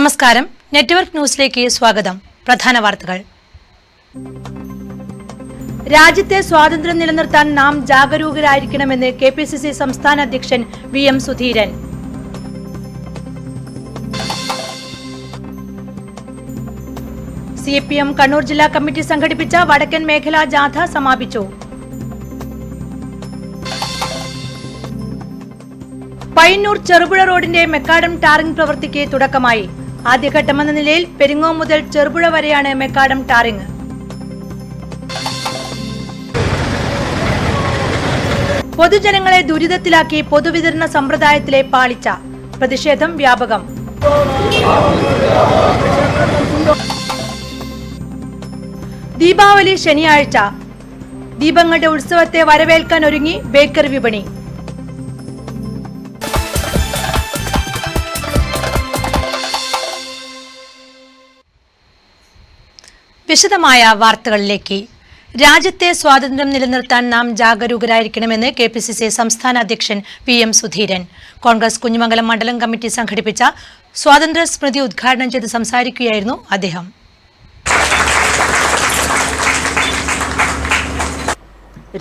നമസ്കാരം. നെറ്റ്വർക്ക് ന്യൂസിലേക്ക് സ്വാഗതം. പ്രധാന വാർത്തകൾ. രാജ്യത്തെ സ്വാതന്ത്ര്യം നിലനിർത്താൻ നാം ജാഗരൂകരായിരിക്കണമെന്ന് കെപിസിസി സംസ്ഥാന അധ്യക്ഷൻ വി.എം. സുധീരൻ. സിപിഎം കണ്ണൂർ ജില്ലാ കമ്മിറ്റി സംഘടിപ്പിച്ച വടക്കൻ മേഖലാ ജാഥ സമാപിച്ചു. പയ്യന്നൂർ ചെറുപുഴ റോഡിന്റെ മെക്കാഡം ടാറിംഗ് പ്രവൃത്തിക്ക് തുടക്കമായി. ആദ്യഘട്ടമെന്ന നിലയിൽ പെരിങ്ങോം മുതൽ ചെറുപുഴ വരെയാണ് മെക്കാഡം ടാറിംഗ്. പൊതുജനങ്ങളെ ദുരിതത്തിലാക്കി പൊതുവിതരണ സമ്പ്രദായത്തിലെ പാളിച്ച. പ്രതിഷേധം വ്യാപകം. ദീപാവലി ശനിയാഴ്ച. ദീപങ്ങളുടെ ഉത്സവത്തെ വരവേൽക്കാൻ ഒരുങ്ങി ബേക്കറി വിപണി. വിശദമായ വാർത്തകളിലേക്ക്. രാജ്യത്തെ സ്വാതന്ത്ര്യം നിലനിർത്താൻ നാം ജാഗരൂകരായിരിക്കണമെന്ന് കെപിസിസി സംസ്ഥാന അധ്യക്ഷൻ വി.എം. സുധീരൻ. കോൺഗ്രസ് കുഞ്ഞിമംഗലം മണ്ഡലം കമ്മിറ്റി സംഘടിപ്പിച്ച സ്വാതന്ത്ര്യ സ്മൃതി ഉദ്ഘാടനം ചെയ്ത് സംസാരിക്കുകയായിരുന്നു അദ്ദേഹം.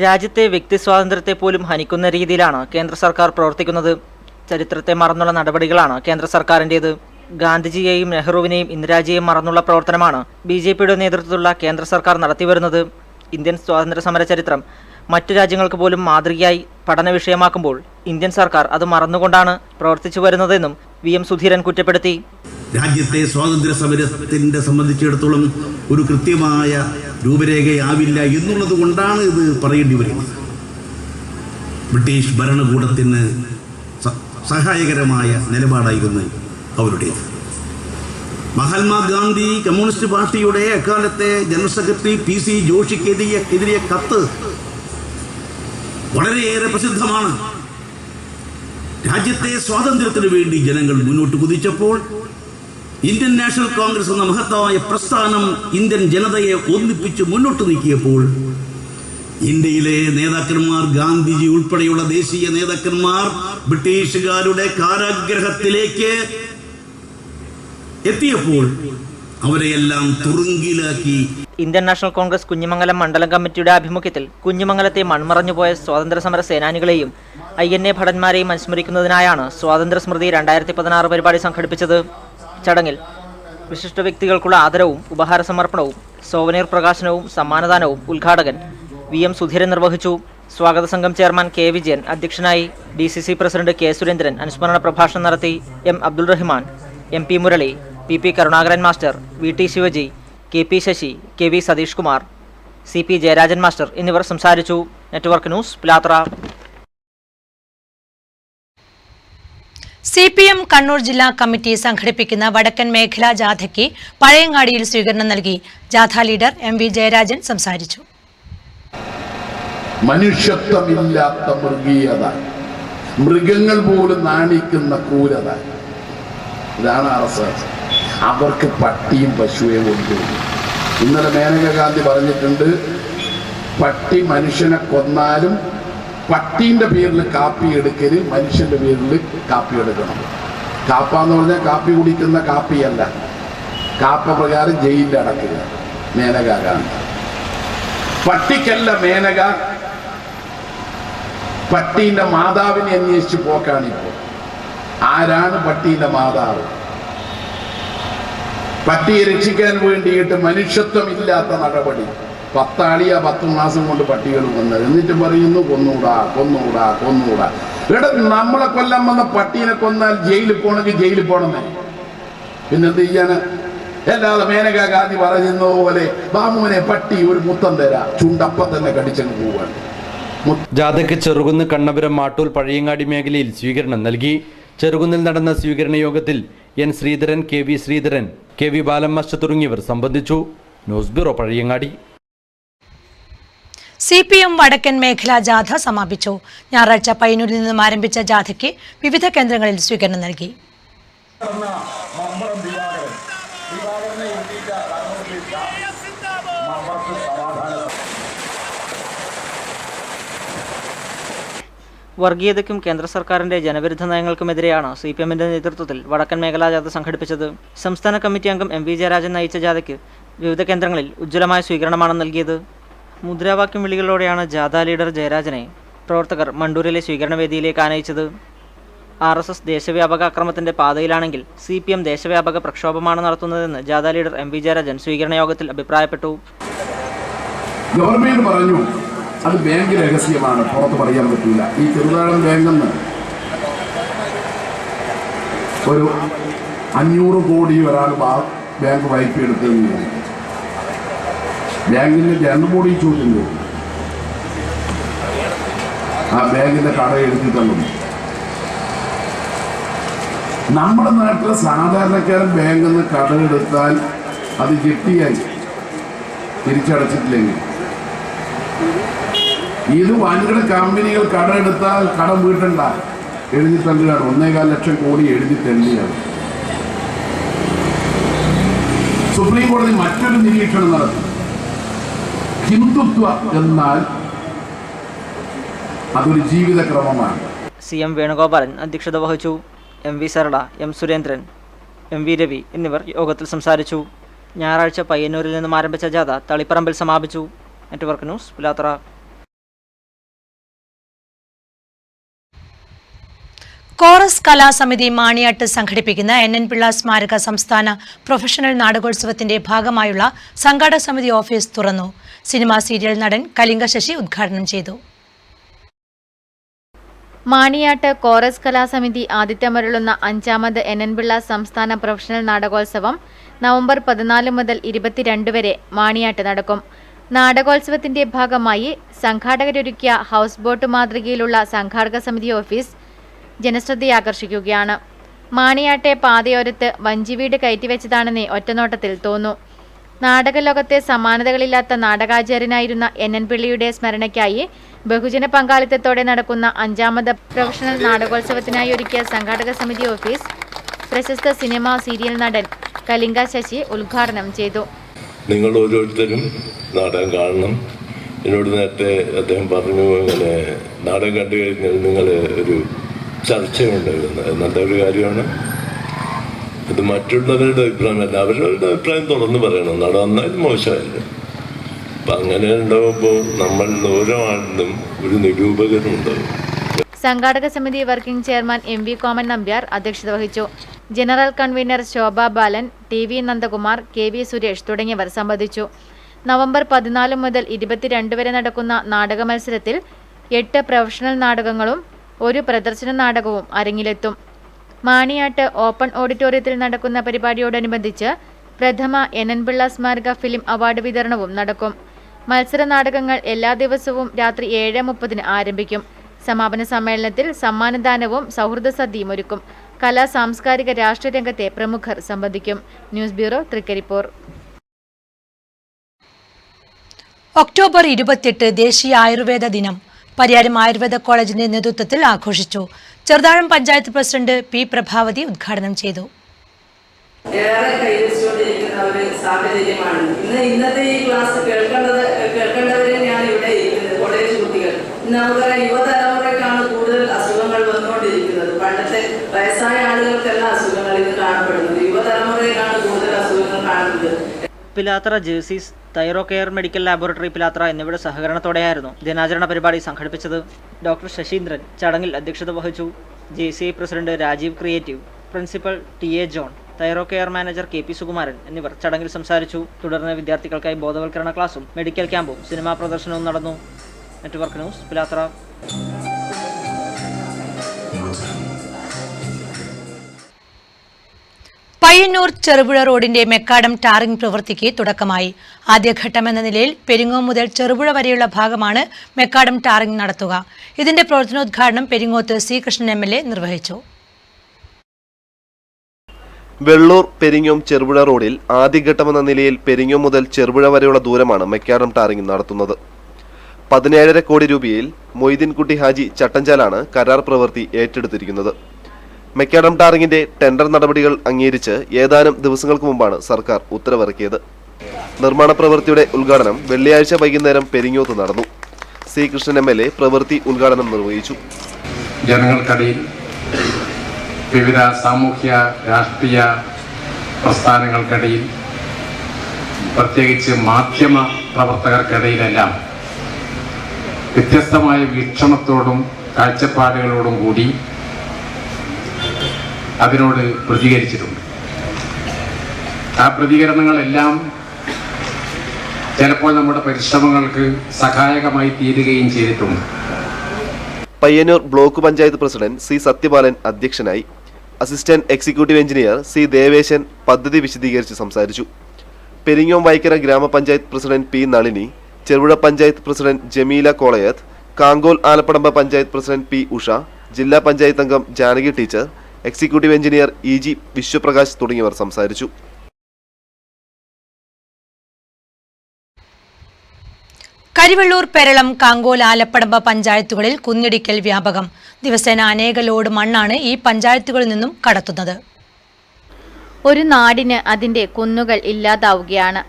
രാജ്യത്തെ വ്യക്തി സ്വാതന്ത്ര്യത്തെ പോലും ഹനിക്കുന്ന രീതിയിലാണ് കേന്ദ്ര സർക്കാർ പ്രവർത്തിക്കുന്നത്. ചരിത്രത്തെ മറന്നുള്ള നടപടികളാണ് കേന്ദ്ര സർക്കാരിൻ്റേത്. ഗാന്ധിജിയെയും നെഹ്റുവിനെയും ഇന്ദിരാജിയെയും മറന്നുള്ള പ്രവർത്തനമാണ് ബി.ജെ.പിയുടെ നേതൃത്വത്തിലുള്ള കേന്ദ്ര സർക്കാർ നടത്തിവരുന്നത്. ഇന്ത്യൻ സ്വാതന്ത്ര്യ സമര ചരിത്രം മറ്റു രാജ്യങ്ങൾക്ക് പോലും മാതൃകയായി പഠന വിഷയമാക്കുമ്പോൾ ഇന്ത്യൻ സർക്കാർ അത് മറന്നുകൊണ്ടാണ് പ്രവർത്തിച്ചു വരുന്നതെന്നും വി.എം. സുധീരൻ കുറ്റപ്പെടുത്തി. രാജ്യത്തെ സ്വാതന്ത്ര്യ സമരത്തിന്റെ സംബന്ധിച്ചിടത്തോളം ഒരു കൃത്യമായ രൂപരേഖയാവില്ല എന്നുള്ളത് കൊണ്ടാണ് ഇത് പറയേണ്ടി വരുന്നത്. ബ്രിട്ടീഷ് ഭരണകൂടത്തിന് സഹായകരമായ നിലപാടായിരുന്നു അവരുടേത്. മഹാത്മാഗാന്ധി കമ്മ്യൂണിസ്റ്റ് പാർട്ടിയുടെ അക്കാലത്തെ ജനറൽ സെക്രട്ടറി പി.സി. ജോഷിക്കെതിരെ കത്ത് വളരെയേറെ പ്രസിദ്ധമാണ്. രാജ്യത്തെ സ്വാതന്ത്ര്യത്തിന് വേണ്ടി ജനങ്ങൾ മുന്നോട്ട് കുതിച്ചപ്പോൾ ഇന്ത്യൻ നാഷണൽ കോൺഗ്രസ് എന്ന മഹത്തായ പ്രസ്ഥാനം ഇന്ത്യൻ ജനതയെ ഒന്നിപ്പിച്ച് മുന്നോട്ട് നീക്കിയപ്പോൾ ഇന്ത്യയിലെ നേതാക്കന്മാർ, ഗാന്ധിജി ഉൾപ്പെടെയുള്ള ദേശീയ നേതാക്കന്മാർ ബ്രിട്ടീഷുകാരുടെ കാരാഗ്രഹത്തിലേക്ക് എത്തിയപ്പോൾ അവരെയെല്ലാം തുറുങ്കിലാക്കി. ഇന്ത്യൻ നാഷണൽ കോൺഗ്രസ് കുഞ്ഞിമംഗലം മണ്ഡലം കമ്മിറ്റിയുടെ ആഭിമുഖ്യത്തിൽ കുഞ്ഞിമംഗലത്തെ മൺമറഞ്ഞുപോയ സ്വാതന്ത്ര്യ സമര സേനാനികളെയും INA ഭടന്മാരെയും അനുസ്മരിക്കുന്നതിനായാണ് സ്വാതന്ത്ര്യ സ്മൃതി 2016 പരിപാടി സംഘടിപ്പിച്ചത്. ചടങ്ങിൽ വിശിഷ്ട വ്യക്തികൾക്കുള്ള ആദരവും ഉപഹാര സമർപ്പണവും സോവനീർ പ്രകാശനവും സമ്മാനദാനവും ഉദ്ഘാടകൻ വി.എം. സുധീരൻ നിർവഹിച്ചു. സ്വാഗത സംഘം ചെയർമാൻ കെ. വിജയൻ അധ്യക്ഷനായി. DCC president K. സുരേന്ദ്രൻ അനുസ്മരണ പ്രഭാഷണം നടത്തി. M. Abdul Rahman, MP Murali, PP Karunakaran master, VT Sivaji, KP Sasi, KV Satheesh Kumar, CP Jayarajan master എന്നിവർ സംസാരിച്ചു. Network news, Pilathara. CPM Kannur ജില്ലാ കമ്മിറ്റി സംഘടിപ്പിക്കുന്ന വടക്കൻ മേഖലാ ജാഥയ്ക്ക് പഴയങ്ങാടിയിൽ സ്വീകരണം നൽകി. ജാഥ ലീഡർ MV ജയരാജൻ സംസാരിച്ചു. മനുഷ്യത്വമില്ലാത്ത മൃഗീയത, മൃഗങ്ങൾ പോലും നാണിക്കുന്ന ക്രൂരത, ഇതാണ് RSS. അവർക്ക് പട്ടിയും പശുവേ കൊണ്ടുപോകും. ഇന്നലെ മേനക ഗാന്ധി പറഞ്ഞിട്ടുണ്ട്, പട്ടി മനുഷ്യനെ കൊന്നാലും പട്ടീൻ്റെ പേരിൽ കാപ്പി എടുക്കല്, മനുഷ്യൻ്റെ പേരിൽ കാപ്പി എടുക്കണം. കാപ്പ എന്ന് പറഞ്ഞാൽ കാപ്പി കുടിക്കുന്ന കാപ്പിയല്ല, കാപ്പ പ്രകാരം ജയിലിൽ അടക്കുക. മേനക ഗാന്ധി പട്ടിക്കല്ല മേനക, പട്ടീൻ്റെ മാതാവിനെ അന്വേഷിച്ച് പോക്കാണിപ്പോൾ. ആരാണ് പട്ടീൻ്റെ മാതാവ്? പട്ടിയെ രക്ഷിക്കാൻ വേണ്ടിയിട്ട് മനുഷ്യത്വമില്ലാത്ത നടപടി. 10 ആളിയ 10 മാസം കൊണ്ട് പട്ടികൾ വന്നത്, എന്നിട്ട് പറയുന്നു കൊന്നൂടാ കൊന്നൂടാ കൊന്നൂടാ. ഇവിടെ നമ്മളെ കൊല്ലാൻ വന്ന പട്ടീനെ കൊന്നാൽ ജയിലിൽ പോകണമെങ്കിൽ ജയിലിൽ പോകണമെന്നേ, പിന്നെന്ത് ചെയ്യാന്? അല്ലാതെ മേനക ഗാന്ധി പറയുന്ന പോലെ ബാമുവിനെ പട്ടി ഒരു മുത്തം തരാ, ചുണ്ടപ്പം തന്നെ കടിച്ചങ്ങ് പോവാൻ. ജാഥയ്ക്ക് ചെറുകുന്ന്, കണ്ണപുരം, മാട്ടൂൽ, പഴയങ്ങാടി മേഖലയിൽ സ്വീകരണം നൽകി. ചെറുകുന്നിൽ നടന്ന സ്വീകരണ യോഗത്തിൽ N. Sreedharan, KV Sreedharan, KV ബാലൻ മാസ്റ്റർ തുടങ്ങിയവർ സംബന്ധിച്ചു. News bureau, Pazhayangadi. CPM വടക്കൻ മേഖലാ ജാഥ സമാപിച്ചു. ഞായറാഴ്ച പയ്യന്നൂരിൽ നിന്നും ആരംഭിച്ച ജാഥയ്ക്ക് വിവിധ കേന്ദ്രങ്ങളിൽ സ്വീകരണം നൽകി. വർഗീയതയ്ക്കും കേന്ദ്ര സർക്കാരിന്റെ ജനവിരുദ്ധ നയങ്ങൾക്കുമെതിരെയാണ് CPM-ന്റെ നേതൃത്വത്തിൽ വടക്കൻ മേഖലാ ജാഥ സംഘടിപ്പിച്ചത്. സംസ്ഥാന കമ്മിറ്റി അംഗം MV ജയരാജൻ നയിച്ച ജാഥയ്ക്ക് വിവിധ കേന്ദ്രങ്ങളിൽ ഉജ്ജ്വലമായ സ്വീകരണമാണ് നൽകിയത്. മുദ്രാവാക്യം വിളികളോടെയാണ് ജാഥ ലീഡർ ജയരാജനെ പ്രവർത്തകർ മണ്ടൂരിലെ സ്വീകരണവേദിയിലേക്ക് ആനയിച്ചത്. RSS ദേശവ്യാപക അക്രമത്തിന്റെ പാതയിലാണെങ്കിൽ CPM ദേശവ്യാപക പ്രക്ഷോഭമാണ് നടത്തുന്നതെന്ന് ജാഥ ലീഡർ MV ജയരാജൻ സ്വീകരണ യോഗത്തിൽ അഭിപ്രായപ്പെട്ടു. ഗവൺമെന്റ് പറഞ്ഞു അത് ബാങ്ക് രഹസ്യമാണ്, പുറത്ത് പറയാൻ പറ്റില്ല. ഈ ചെറുതാഴം ബാങ്കെന്ന് ഒരു 500 കോടി ഒരാൾ ബാങ്ക് വായ്പ എടുത്തതെന്ന് ബാങ്കിന്റെ 2 കോടി ചോദ്യം ചെയ്തു. ആ ബാങ്കിന്റെ കട എഴുതി തന്നു. നമ്മുടെ നാട്ടിലെ സാധാരണക്കാരൻ ബാങ്കിൽ നിന്ന് കടമെടുത്താൽ അത് ജപ്തിയായി തിരിച്ചടച്ചിട്ടില്ലെങ്കിൽ, ഇത് വൻകിട കമ്പനികൾ കടമെടുത്താൽ കടം വീട്ടണ്ട, എഴുതി തള്ളുകയാണ്. 1.25 ലക്ഷം കോടി എഴുതി തള്ളിയാണ്. സുപ്രീം കോടതി മറ്റൊരു നിരീക്ഷണം നടത്തി. ഹിന്ദുത്വ എന്നാൽ അതൊരു ജീവിതക്രമമാണ്. CM വേണുഗോപാലൻ അധ്യക്ഷത വഹിച്ചു. MV Sarala, M Surendran, MV Ravi എന്നിവർ യോഗത്തിൽ സംസാരിച്ചു. ഞായറാഴ്ച പയ്യന്നൂരിൽ നിന്നും ആരംഭിച്ച ജാഥ തളിപ്പറമ്പിൽ സമാപിച്ചു. Network news, Pilathara. കോറസ് കലാസമിതി മാണിയാട്ട് സംഘടിപ്പിക്കുന്ന NN പിള്ള സ്മാരക സംസ്ഥാന പ്രൊഫഷണൽ നാടകോത്സവത്തിന്റെ ഭാഗമായുള്ള സംഘാടക സമിതി ഓഫീസ് തുറന്നു. സിനിമാ സീരിയൽ നടൻ കലിംഗ ശശി ഉദ്ഘാടനം ചെയ്തു. മാണിയാട്ട് കോറസ് കലാസമിതി ആതിഥ്യമരുളുന്ന 5ാമത് NN പിള്ള സംസ്ഥാന പ്രൊഫഷണൽ നാടകോത്സവം നവംബർ 14 മുതൽ 22 വരെ മാണിയാട്ട് നടക്കും. നാടകോത്സവത്തിന്റെ ഭാഗമായി സംഘാടകരൊരുക്കിയ ഹൗസ് ബോട്ട് മാതൃകയിലുള്ള സംഘാടക സമിതി ഓഫീസ് ജനശ്രദ്ധയാകർഷിക്കുകയാണ്. മാണിയാട്ടെ പാതയോരത്ത് വഞ്ചിവീട് കയറ്റിവെച്ചതാണെന്നേ ഒറ്റനോട്ടത്തിൽ തോന്നൂ. നാടകലോകത്തെ സമാനതകളില്ലാത്ത നാടകാചാര്യനായിരുന്ന NN പിള്ളയുടെ സ്മരണയ്ക്കായി ബഹുജന പങ്കാളിത്തത്തോടെ നടക്കുന്ന 5ാമത് പ്രൊഫഷണൽ നാടകോത്സവത്തിനായി ഒരുക്കിയ സംഘാടക സമിതി ഓഫീസ് പ്രശസ്ത സിനിമാ സീരിയൽ നടൻ കലിംഗ ശശി ഉദ്ഘാടനം ചെയ്തു. നിങ്ങൾ ഓരോരുത്തരും നാടകം കാണണം. എന്നോട് നേരത്തെ അദ്ദേഹം പറഞ്ഞു, ഇങ്ങനെ നാടകം കണ്ടു കഴിഞ്ഞാൽ നിങ്ങൾ ഒരു ചർച്ചയുണ്ടാകുന്നത് നല്ലൊരു കാര്യമാണ്. ഇത് മറ്റുള്ളവരുടെ അഭിപ്രായമല്ല, അവരുടെ അഭിപ്രായം തുറന്നു പറയണം. നാടകം നന്നായിട്ട് മോശമല്ല. അപ്പം അങ്ങനെ ഉണ്ടാകുമ്പോൾ നമ്മൾ ഓരോ ആളിലും ഒരു നിരൂപകനുണ്ടാകും. സംഘാടക സമിതി വർക്കിംഗ് ചെയർമാൻ MV കോമൻ നമ്പ്യാർ അധ്യക്ഷത വഹിച്ചു. ജനറൽ കൺവീനർ ശോഭ ബാലൻ, TV നന്ദകുമാർ, KV സുരേഷ് തുടങ്ങിയവർ സംബന്ധിച്ചു. നവംബർ 14 മുതൽ 22 വരെ നടക്കുന്ന നാടക മത്സരത്തിൽ 8 പ്രൊഫഷണൽ നാടകങ്ങളും 1 പ്രദർശന നാടകവും അരങ്ങിലെത്തും. മാണിയാട്ട് ഓപ്പൺ ഓഡിറ്റോറിയത്തിൽ നടക്കുന്ന പരിപാടിയോടനുബന്ധിച്ച് പ്രഥമ NN പിള്ള സ്മാരക ഫിലിം അവാർഡ് വിതരണവും നടക്കും. മത്സര നാടകങ്ങൾ എല്ലാ ദിവസവും രാത്രി 7:30 ആരംഭിക്കും. സമാപന സമ്മേളനത്തിൽ സമ്മാനദാനവും സൗഹൃദ സദ്യയും ഒരുക്കും. കലാ സാംസ്കാരിക രാഷ്ട്രീയ രംഗത്തെ പ്രമുഖർ സംബന്ധിക്കും. News bureau, Trikaripur. ഒക്ടോബർ 28 ദേശീയ ആയുർവേദ ദിനം പരിയാരം ആയുർവേദ കോളേജിന്റെ നേതൃത്വത്തിൽ ആഘോഷിച്ചു. Cheruthazham panchayat president P. പ്രഭാവതി ഉദ്ഘാടനം ചെയ്തു. ഏറെ കൈവരിച്ചുകൊണ്ടിരിക്കുന്ന ഒരു സാഹചര്യമാണ് ഇന്നത്തെ ഈ ക്ലാസ് കേൾക്കേണ്ടവരെയാണ് ഇവിടെ ഇരിക്കുന്നത്. കോളേജ് കുട്ടികൾ നമുക്കറിയാം, യുവതലമുറയ്ക്കാണ് കൂടുതൽ അസുഖങ്ങൾ വന്നുകൊണ്ടിരിക്കുന്നത്. പണ്ടത്തെ വയസ്സായ ആളുകൾക്കെല്ലാം അസുഖങ്ങൾ ഇന്ന് കാണപ്പെടുന്നത്, യുവതലമുറയിലാണ് കൂടുതൽ അസുഖങ്ങൾ കാണുന്നത്. Pilathara jerseys, Thyro care medical laboratory Pilathara എന്നിവയുടെ സഹകരണത്തോടെയായിരുന്നു ദിനാചരണ പരിപാടി സംഘടിപ്പിച്ചത്. ഡോക്ടർ ശശീന്ദ്രൻ ചടങ്ങിൽ അധ്യക്ഷത വഹിച്ചു. JCI president Rajeev Creative, principal TA John, Thyrocare manager KP Sukumaran എന്നിവർ ചടങ്ങിൽ സംസാരിച്ചു. തുടർന്ന് വിദ്യാർത്ഥികൾക്കായി ബോധവൽക്കരണ ക്ലാസും മെഡിക്കൽ ക്യാമ്പും സിനിമാ പ്രദർശനവും നടന്നു. Network news, Pilathara. പയ്യന്നൂർ ചെറുപുഴ റോഡിന്റെ മെക്കാഡം ടാറിംഗ് പ്രവൃത്തിക്ക് തുടക്കമായി. ആദ്യഘട്ടമെന്ന നിലയിൽ പെരിങ്ങോം മുതൽ ചെറുപുഴ വരെയുള്ള ഭാഗമാണ് മെക്കാഡം ടാറിംഗ് നടത്തുക. ഇതിന്റെ പ്രവർത്തനോദ്ഘാടനം പെരിങ്ങോത്ത് C. കൃഷ്ണൻ MLA നിർവഹിച്ചു. വെള്ളൂർ പെരിങ്ങോം ചെറുപുഴ റോഡിൽ ആദ്യഘട്ടമെന്ന നിലയിൽ പെരിങ്ങോം മുതൽ ചെറുപുഴ വരെയുള്ള ദൂരമാണ് മെക്കാഡം ടാറിംഗ് നടത്തുന്നത്. 17.5 കോടി രൂപയിൽ മൊയ്തീൻകുട്ടി ഹാജി ചട്ടഞ്ചാലാണ് കരാർ പ്രവൃത്തി ഏറ്റെടുത്തിരിക്കുന്നത്. മെക്കാഡം ടാറിംഗിന്റെ ടെൻഡർ നടപടികൾ അംഗീകരിച്ച് ഏതാനും ദിവസങ്ങൾക്ക് മുമ്പാണ് സർക്കാർ ഉത്തരവിറക്കിയത്. നിർമ്മാണ പ്രവൃത്തിയുടെ ഉദ്ഘാടനം വെള്ളിയാഴ്ച വൈകുന്നേരം പെരിങ്ങോത്ത് നടന്നു. C. കൃഷ്ണൻ MLA പ്രവൃത്തി ഉദ്ഘാടനം നിർവഹിച്ചു. ജനങ്ങൾക്കിടയിൽ വിവിധ സാമൂഹ്യ രാഷ്ട്രീയ പ്രസ്ഥാനങ്ങൾക്കിടയിൽ പ്രത്യേകിച്ച് മാധ്യമ പ്രവർത്തകർക്കിടയിലെല്ലാം വ്യത്യസ്തമായ വീക്ഷണത്തോടും കാഴ്ചപ്പാടുകളോടും കൂടി അതിനോട് പ്രതികരിച്ചിട്ടുണ്ട്. ആ പ്രതികരണങ്ങളെല്ലാം ചിലപ്പോൾ നമ്മുടെ പരിശ്രമങ്ങൾക്ക് സഹായകമായി തീരുകയും ചെയ്തിട്ടുണ്ട്. Payyanur block panchayat president C Sathyapalan അധ്യക്ഷനായി. Assistant executive engineer C Devesan പദ്ധതി വിശദീകരിച്ച് സംസാരിച്ചു. പെരിങ്ങോം വൈക്കര ഗ്രാമപഞ്ചായത്ത് president P Nalini, Cherupuzha panchayat president Jameela Kolayath, Kankol Alapadamba panchayat president P Usha, ജില്ലാ പഞ്ചായത്ത് അംഗം Janaki teacher, executive engineer E G Vishwaprakash തുടങ്ങിയവർ സംസാരിച്ചു. കരിവെള്ളൂർ, പെരളം, കാങ്കോൽ, ആലപ്പടമ്പ പഞ്ചായത്തുകളിൽ കുന്നിടിക്കൽ വ്യാപകം. ദിവസേന അനേക ലോഡ് മണ്ണാണ് ഈ പഞ്ചായത്തുകളിൽ നിന്നും കടത്തുന്നത്. ഒരു നാടിന് അതിന്റെ കുന്നുകൾ ഇല്ലാതാവുകയാണ്.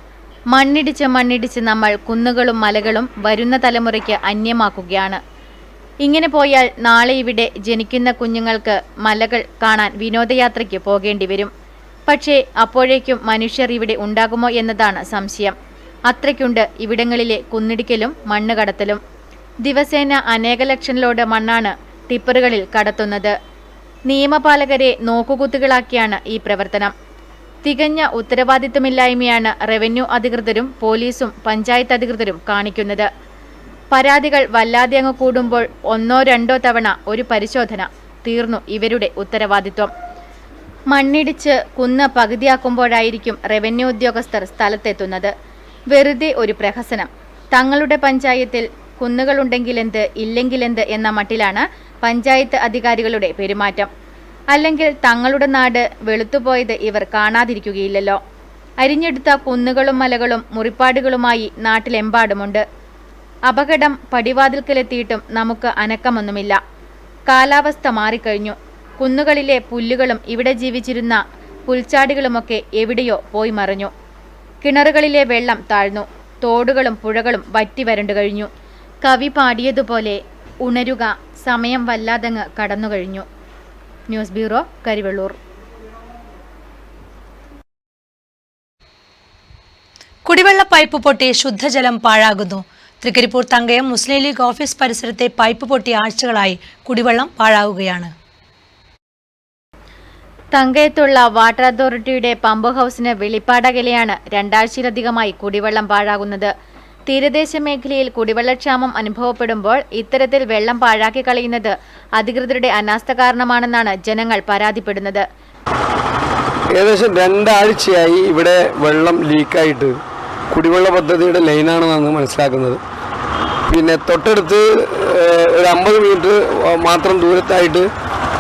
മണ്ണിടിച്ച് നമ്മൾ കുന്നുകളും മലകളും വരുന്ന തലമുറയ്ക്ക് അന്യമാക്കുകയാണ്. ഇങ്ങനെ പോയാൽ നാളെ ഇവിടെ ജനിക്കുന്ന കുഞ്ഞുങ്ങൾക്ക് മലകൾ കാണാൻ വിനോദയാത്രയ്ക്ക് പോകേണ്ടി വരും. പക്ഷേ അപ്പോഴേക്കും മനുഷ്യർ ഇവിടെ ഉണ്ടാകുമോ എന്നതാണ് സംശയം. അത്രയ്ക്കുണ്ട് ഇവിടങ്ങളിലെ കുന്നിടിക്കലും മണ്ണ് കടത്തലും. ദിവസേന അനേക ലക്ഷം ലോഡ് മണ്ണാണ് ടിപ്പറുകളിൽ കടത്തുന്നത്. നിയമപാലകരെ നോക്കുകുത്തുകളാക്കിയാണ് ഈ പ്രവർത്തനം. തികഞ്ഞ ഉത്തരവാദിത്വമില്ലായ്മയാണ് റവന്യൂ അധികൃതരും പോലീസും പഞ്ചായത്ത് അധികൃതരും കാണിക്കുന്നത്. പരാതികൾ വല്ലാതെ അങ്ങ് കൂടുമ്പോൾ 1-2 തവണ ഒരു പരിശോധന, തീർന്നു ഇവരുടെ ഉത്തരവാദിത്വം. മണ്ണിടിച്ച് കുന്ന് പകുതിയാക്കുമ്പോഴായിരിക്കും റവന്യൂ ഉദ്യോഗസ്ഥർ സ്ഥലത്തെത്തുന്നത്. വെറുതെ ഒരു പ്രഹസനം. തങ്ങളുടെ പഞ്ചായത്തിൽ കുന്നുകളുണ്ടെങ്കിലെന്ത് ഇല്ലെങ്കിലെന്ത് എന്ന മട്ടിലാണ് പഞ്ചായത്ത് അധികാരികളുടെ പെരുമാറ്റം. അല്ലെങ്കിൽ തങ്ങളുടെ നാട് വെളുത്തുപോയത് ഇവർ കാണാതിരിക്കുകയില്ലല്ലോ. അരിഞ്ഞെടുത്ത കുന്നുകളും മലകളും മുറിപ്പാടുകളുമായി നാട്ടിലെമ്പാടുമുണ്ട്. അപകടം പടിവാതിൽക്കലെത്തിയിട്ടും നമുക്ക് അനക്കമൊന്നുമില്ല. കാലാവസ്ഥ മാറിക്കഴിഞ്ഞു. കുന്നുകളിലെ പുല്ലുകളും ഇവിടെ ജീവിച്ചിരുന്ന പുൽച്ചാടികളുമൊക്കെ എവിടെയോ പോയി മറഞ്ഞു. കിണറുകളിലെ വെള്ളം താഴ്ന്നു. തോടുകളും പുഴകളും വറ്റി വരണ്ടു കഴിഞ്ഞു. കവി പാടിയതുപോലെ ഉണരുക, സമയം വല്ലാതങ്ങ് കടന്നുകഴിഞ്ഞു. News bureau, Karivellur. കുടിവെള്ള പൈപ്പ് പൊട്ടി ശുദ്ധജലം പാഴാകുന്നു. Trikaripur Thankayam Muslim league office പരിസരത്തെ പൈപ്പ് പൊട്ടി ആഴ്ചകളായി കുടിവെള്ളം പാഴാകുകയാണ്. തങ്കയത്തുള്ള വാട്ടർ അതോറിറ്റിയുടെ പമ്പ് ഹൗസിന് വെളിപ്പാടകലെയാണ് 2 ആഴ്ചയിലധികമായി കുടിവെള്ളം പാഴാകുന്നത്. തീരദേശ മേഖലയിൽ കുടിവെള്ളക്ഷാമം അനുഭവപ്പെടുമ്പോൾ ഇത്തരത്തിൽ വെള്ളം പാഴാക്കി കളയുന്നത് അധികൃതരുടെ അനാസ്ഥ കാരണമാണെന്നാണ് ജനങ്ങൾ പരാതിപ്പെടുന്നത്. ഏകദേശം 2 ആഴ്ചയായി ഇവിടെ വെള്ളം ലീക്കായിട്ട് കുടിവെള്ള പദ്ധതിയുടെ ലൈനാണെന്നാണ് മനസ്സിലാക്കുന്നത്. പിന്നെ തൊട്ടടുത്ത് ഒരു 50 മീറ്റർ മാത്രം ദൂരത്തായിട്ട്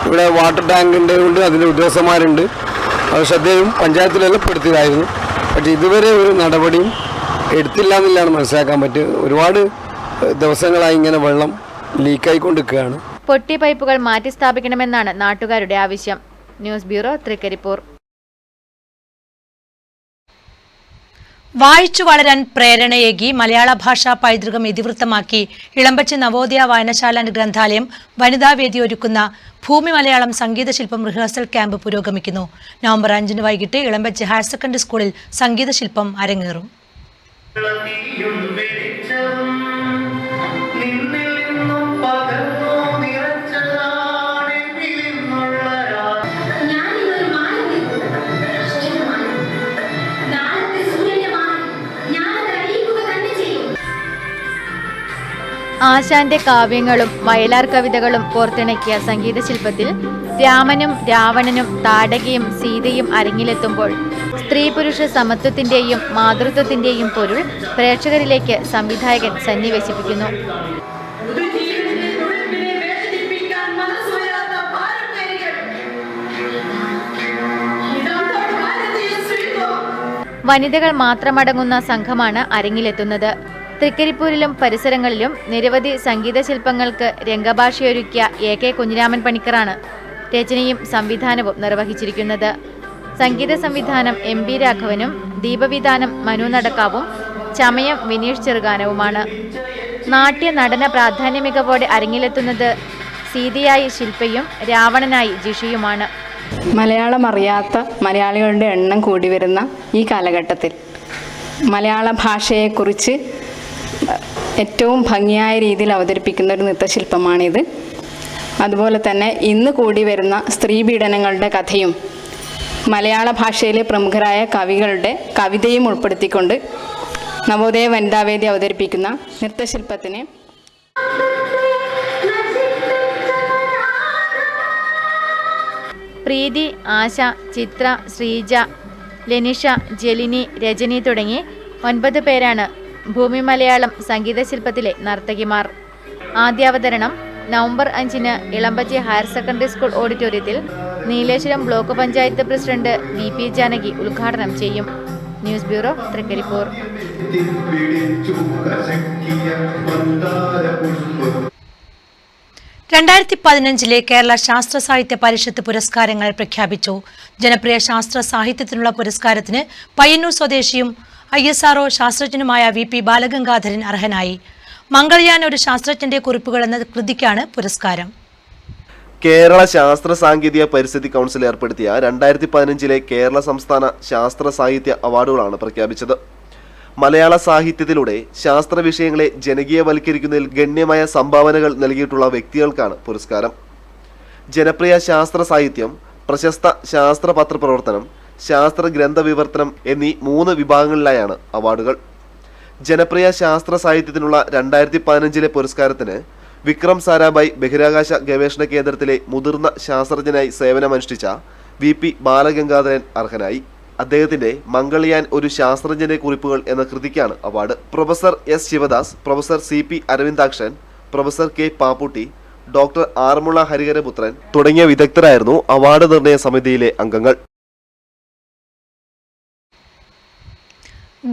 ഇവിടെ വാട്ടർ ടാങ്കിൻ്റെ ഉണ്ട്, അതിൻ്റെ ഉദ്യോഗസ്ഥന്മാരുണ്ട്. അത് ശ്രദ്ധയും പഞ്ചായത്തിലെല്ലാം പെടുത്തിയതായിരുന്നു. പക്ഷേ ഇതുവരെ ഒരു നടപടിയും എടുത്തില്ല എന്നുള്ളതാണ് മനസ്സിലാക്കാൻ പറ്റുക. ഒരുപാട് ദിവസങ്ങളായി ഇങ്ങനെ വെള്ളം ലീക്കായിക്കൊണ്ടിരിക്കുകയാണ്. പൊട്ടിയ പൈപ്പുകൾ മാറ്റി സ്ഥാപിക്കണമെന്നാണ് നാട്ടുകാരുടെ ആവശ്യം. News bureau, Trikaripur. വായിച്ചു വളരാൻ പ്രേരണയേകി മലയാള ഭാഷാ പൈതൃകം ഇതിവൃത്തമാക്കി ഇളമ്പച്ചി നവോദയ വായനശാല ഗ്രന്ഥാലയം വനിതാവേദി ഒരുക്കുന്ന ഭൂമി മലയാളം സംഗീതശില്പം റിഹേഴ്സൽ ക്യാമ്പ് പുരോഗമിക്കുന്നു. നവംബർ 5 വൈകിട്ട് ഇളമ്പച്ചി ഹയർ സെക്കൻഡറി സ്കൂളിൽ സംഗീതശില്പം അരങ്ങേറും. ആശാന്റെ കാവ്യങ്ങളും വയലാർ കവിതകളും കോർത്തിണക്കിയ സംഗീതശില്പത്തിൽ രാമനും രാവണനും താടകയും സീതയും അരങ്ങിലെത്തുമ്പോൾ സ്ത്രീ പുരുഷ സമത്വത്തിന്റെയും മാതൃത്വത്തിന്റെയും പൊരുൾ പ്രേക്ഷകരിലേക്ക് സംവിധായകൻ സന്നിവേശിപ്പിക്കുന്നു. വനിതകൾ മാത്രമടങ്ങുന്ന സംഘമാണ് അരങ്ങിലെത്തുന്നത്. തൃക്കരിപ്പൂരിലും പരിസരങ്ങളിലും നിരവധി സംഗീതശില്പങ്ങൾക്ക് രംഗഭാഷയൊരുക്കിയ AK കുഞ്ഞിരാമൻ പണിക്കറാണ് രചനയും സംവിധാനവും നിർവഹിച്ചിരിക്കുന്നത്. സംഗീത സംവിധാനം MB രാഘവനും ദീപവിധാനം മനു നടക്കാവും ചമയം വിനീഷ് ചെറുകാനവുമാണ്. നാട്യ നടന പ്രാധാന്യ മികവോടെ അരങ്ങിലെത്തുന്നത് സീതയായി ശില്പയും രാവണനായി ജിഷിയുമാണ്. മലയാളം അറിയാത്ത മലയാളികളുടെ എണ്ണം കൂടി വരുന്ന ഈ കാലഘട്ടത്തിൽ മലയാള ഭാഷയെക്കുറിച്ച് ഏറ്റവും ഭംഗിയായ രീതിയിൽ അവതരിപ്പിക്കുന്ന ഒരു നൃത്തശില്പമാണിത്. അതുപോലെ തന്നെ ഇന്ന് കൂടി വരുന്ന സ്ത്രീ പീഡനങ്ങളുടെ കഥയും മലയാള ഭാഷയിലെ പ്രമുഖരായ കവികളുടെ കവിതയും ഉൾപ്പെടുത്തിക്കൊണ്ട് നവോദയ വനിതാവേദി അവതരിപ്പിക്കുന്ന നൃത്തശില്പത്തിന് പ്രീതി, ആശ, ചിത്ര, ശ്രീജ, ലെനിഷ, ജലിനി, രജനി തുടങ്ങി 9 പേരാണ് ഭൂമി മലയാളം സംഗീതശില്പത്തിലെ നർത്തകിമാർ. ആദ്യാവതരണം നവംബർ 5-ന് ഇളമ്പച്ചി ഹയർ സെക്കൻഡറി സ്കൂൾ ഓഡിറ്റോറിയത്തിൽ Nileshwaram block panchayat president VP Janaki ഉദ്ഘാടനം ചെയ്യും. News bureau, Trikaripur. 2015 കേരള ശാസ്ത്ര സാഹിത്യ പരിഷത്ത് പുരസ്കാരങ്ങൾ പ്രഖ്യാപിച്ചു. ജനപ്രിയ ശാസ്ത്ര സാഹിത്യത്തിനുള്ള പുരസ്കാരത്തിന് പയ്യന്നൂർ സ്വദേശിയും ISRO ശാസ്ത്രജ്ഞനുമായ VP ബാലഗംഗാധരൻ അർഹനായി. മംഗൾയാൻ ഒരു ശാസ്ത്രജ്ഞന്റെ കുറിപ്പുകൾ എന്ന കൃതിക്കാണ് പുരസ്കാരം. കേരള ശാസ്ത്ര സാങ്കേതിക പരിസ്ഥിതി കൗൺസിൽ ഏർപ്പെടുത്തിയ 2015 കേരള സംസ്ഥാന ശാസ്ത്ര സാഹിത്യ അവാർഡുകളാണ് പ്രഖ്യാപിച്ചത്. മലയാള സാഹിത്യത്തിലൂടെ ശാസ്ത്ര വിഷയങ്ങളെ ജനകീയവൽക്കരിക്കുന്നതിൽ ഗണ്യമായ സംഭാവനകൾ നൽകിയിട്ടുള്ള വ്യക്തികൾക്കാണ് പുരസ്കാരം. ജനപ്രിയ ശാസ്ത്ര സാഹിത്യം, പ്രശസ്ത ശാസ്ത്ര പത്രപ്രവർത്തനം, ശാസ്ത്ര ഗ്രന്ഥവിവർത്തനം എന്നീ 3 വിഭാഗങ്ങളിലായാണ് അവാർഡുകൾ. ജനപ്രിയ ശാസ്ത്ര സാഹിത്യത്തിനുള്ള 2015 പുരസ്കാരത്തിന് വിക്രം സാരാഭായ് ബഹിരാകാശ ഗവേഷണ കേന്ദ്രത്തിലെ മുതിർന്ന ശാസ്ത്രജ്ഞനായി സേവനമനുഷ്ഠിച്ച VP ബാലഗംഗാധരൻ അർഹനായി. അദ്ദേഹത്തിന്റെ മംഗൾയാൻ ഒരു ശാസ്ത്രജ്ഞന്റെ കുറിപ്പുകൾ എന്ന കൃതിക്കാണ് award. Professor S Sivadas, professor CP Aravindakshan, professor K Papputty, doctor Aranmula Hariharaputhran തുടങ്ങിയ വിദഗ്ധരായിരുന്നു അവാർഡ് നിർണയ സമിതിയിലെ അംഗങ്ങൾ.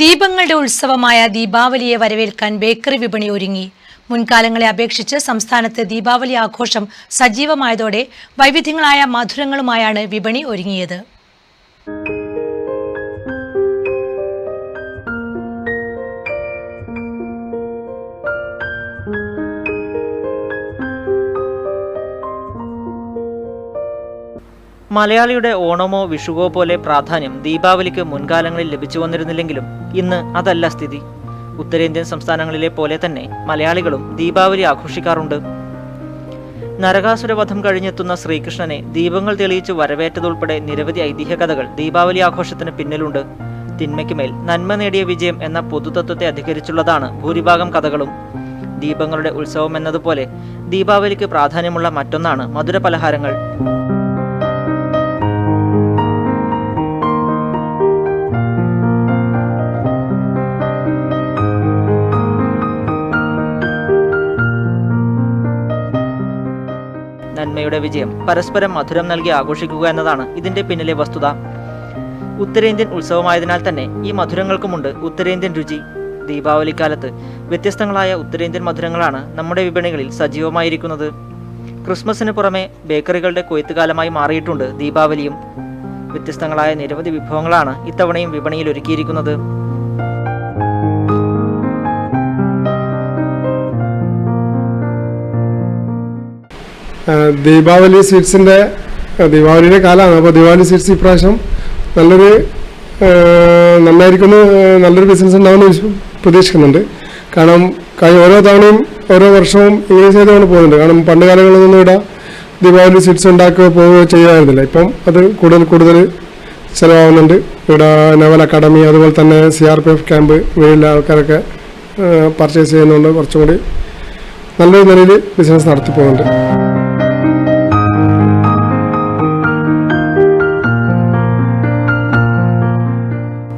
ദീപങ്ങളുടെ ഉത്സവമായ ദീപാവലിയെ വരവേൽക്കാൻ ബേക്കറി വിപണി ഒരുങ്ങി. മുൻകാലങ്ങളെ അപേക്ഷിച്ച് സംസ്ഥാനത്ത് ദീപാവലി ആഘോഷം സജീവമായതോടെ വൈവിധ്യങ്ങളായ മധുരങ്ങളുമായാണ് വിപണി ഒരുങ്ങിയത്. മലയാളിയുടെ ഓണമോ വിഷുവോ പോലെ പ്രാധാന്യം ദീപാവലിക്ക് മുൻകാലങ്ങളിൽ ലഭിച്ചു വന്നിരുന്നില്ലെങ്കിലും ഇന്ന് അതല്ല സ്ഥിതി. ഉത്തരേന്ത്യൻ സംസ്ഥാനങ്ങളിലെ പോലെ തന്നെ മലയാളികളും ദീപാവലി ആഘോഷിക്കാറുണ്ട്. നരകാസുരവധം കഴിഞ്ഞെത്തുന്ന ശ്രീകൃഷ്ണനെ ദീപങ്ങൾ തെളിയിച്ച് വരവേറ്റതുൾപ്പെടെ നിരവധി ഐതിഹ്യ കഥകൾ ദീപാവലി ആഘോഷത്തിന് പിന്നിലുണ്ട്. തിന്മയ്ക്കുമേൽ നന്മ നേടിയ വിജയം എന്ന പൊതുതത്വത്തെ അധികരിച്ചുള്ളതാണ് ഭൂരിഭാഗം കഥകളും. ദീപങ്ങളുടെ ഉത്സവം എന്നതുപോലെ ദീപാവലിക്ക് പ്രാധാന്യമുള്ള മറ്റൊന്നാണ് മധുരപലഹാരങ്ങൾ. നന്മയുടെ വിജയം പരസ്പരം മധുരം നൽകി ആഘോഷിക്കുക എന്നതാണ് ഇതിന്റെ പിന്നിലെ വസ്തുത. ഉത്തരേന്ത്യൻ ഉത്സവമായതിനാൽ തന്നെ ഈ മധുരങ്ങൾക്കുമുണ്ട് ഉത്തരേന്ത്യൻ രുചി. ദീപാവലിക്കാലത്ത് വ്യത്യസ്തങ്ങളായ ഉത്തരേന്ത്യൻ മധുരങ്ങളാണ് നമ്മുടെ വിപണികളിൽ സജീവമായിരിക്കുന്നത്. ക്രിസ്മസിന് പുറമെ ബേക്കറികളുടെ കൊയ്ത്തുകാലമായി മാറിയിട്ടുണ്ട് ദീപാവലിയും. വ്യത്യസ്തങ്ങളായ നിരവധി വിഭവങ്ങളാണ് ഇത്തവണയും വിപണിയിൽ ഒരുക്കിയിരിക്കുന്നത്. ദീപാവലി സ്വീറ്റ്സിൻ്റെ ദീപാവലിയുടെ കാലമാണ്. അപ്പോൾ ദീപാവലി സ്വീറ്റ്സ് ഇപ്രാവശ്യം നന്നായിരിക്കുന്നു, നല്ലൊരു ബിസിനസ് ഉണ്ടാവുമെന്ന് പ്രതീക്ഷിക്കുന്നുണ്ട്. കാരണം ഓരോ തവണയും ഓരോ വർഷവും ഇങ്ങനെ ചെയ്തുകൊണ്ട് പോകുന്നുണ്ട്. കാരണം പണ്ട് കാലങ്ങളിലൊന്നും ഇവിടെ ദീപാവലി സ്വീറ്റ്സ് ഉണ്ടാക്കുകയോ പോവുകയോ ചെയ്യുമായിരുന്നില്ല. ഇപ്പം അത് കൂടുതൽ ചിലവാകുന്നുണ്ട്. ഇവിടെ നവൽ അക്കാഡമി, അതുപോലെ തന്നെ CRPF ക്യാമ്പ് വഴിയുള്ള ആൾക്കാരൊക്കെ പർച്ചേസ് ചെയ്യുന്നുണ്ട്. കുറച്ചും കൂടി നല്ലൊരു നിലയിൽ ബിസിനസ് നടത്തി പോകുന്നുണ്ട്.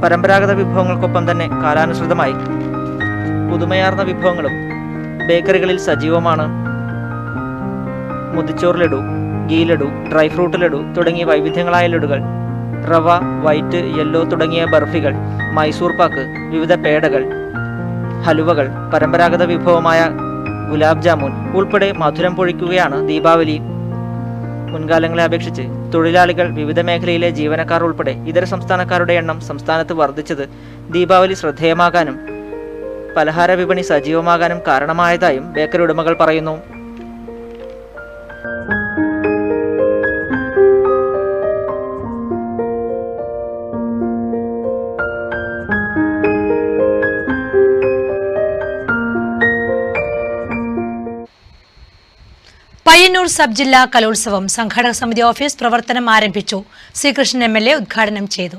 പരമ്പരാഗത വിഭവങ്ങൾക്കൊപ്പം തന്നെ കാലാനുസൃതമായി പുതുമയാർന്ന വിഭവങ്ങളും ബേക്കറികളിൽ സജീവമാണ്. മുതിച്ചോർ ലഡു, ഗീ ലഡു, ഡ്രൈ ഫ്രൂട്ട് ലഡു തുടങ്ങിയ വൈവിധ്യങ്ങളായ ലഡുകൾ, റവ, വൈറ്റ്, യെല്ലോ തുടങ്ങിയ ബർഫികൾ, മൈസൂർ പാക്ക്, വിവിധ പേടകൾ, ഹലുവകൾ, പരമ്പരാഗത വിഭവമായ ഗുലാബ് ജാമുൻ ഉൾപ്പെടെ മധുരം പൊഴിക്കുകയാണ് ദീപാവലി. മുൻകാലങ്ങളെ അപേക്ഷിച്ച് തൊഴിലാളികൾ, വിവിധ മേഖലയിലെ ജീവനക്കാർ ഉൾപ്പെടെ ഇതര സംസ്ഥാനക്കാരുടെ എണ്ണം സംസ്ഥാനത്ത് വർദ്ധിച്ചത് ദീപാവലി ശ്രദ്ധേയമാകാനും പലഹാര വിപണി സജീവമാകാനും കാരണമായതായും ബേക്കറി ഉടമകൾ പറയുന്നു. പയ്യന്നൂർ സബ് ജില്ലാ കലോത്സവം സംഘാടക സമിതി ഓഫീസ് പ്രവർത്തനം ആരംഭിച്ചു. ശ്രീകൃഷ്ണൻ MLA ഉദ്ഘാടനം ചെയ്തു.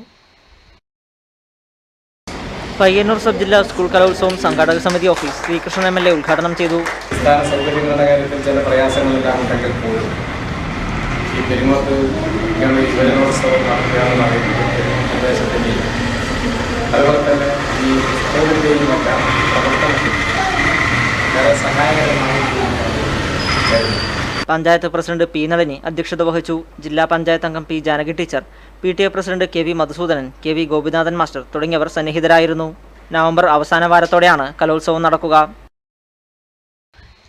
പയ്യന്നൂർ സബ് ജില്ലാ സ്കൂൾ കലോത്സവം സംഘാടക സമിതി ഓഫീസ് ശ്രീകൃഷ്ണൻ MLA ഉദ്ഘാടനം ചെയ്തു. അടിസ്ഥാന സൗകര്യങ്ങളുടെ കാര്യത്തിൽ ചില പ്രയാസങ്ങളെല്ലാം ഉണ്ടെങ്കിൽ പോലും ഈ പെരുങ്ങോത്ത് യുവജനോത്സവം നടത്തുകയാണെന്ന് അറിയിക്കുന്നത് പ്രദേശത്തിൻ്റെയും അതുപോലെ തന്നെ ഈ സ്കൂളിൻ്റെയും എല്ലാം പ്രവർത്തനത്തിൽ വളരെ സഹായകരമായി പഞ്ചായത്ത് പ്രസിഡന്റ് P. നളിനി അധ്യക്ഷത വഹിച്ചു. ജില്ലാ പഞ്ചായത്ത് അംഗം P. Janaki teacher, PTA president KV Madhusoodanan, KV Gopinathan master തുടങ്ങിയവർ സന്നിഹിതരായിരുന്നു. നവംബർ അവസാന വാരത്തോടെയാണ് കലോത്സവം നടക്കുക.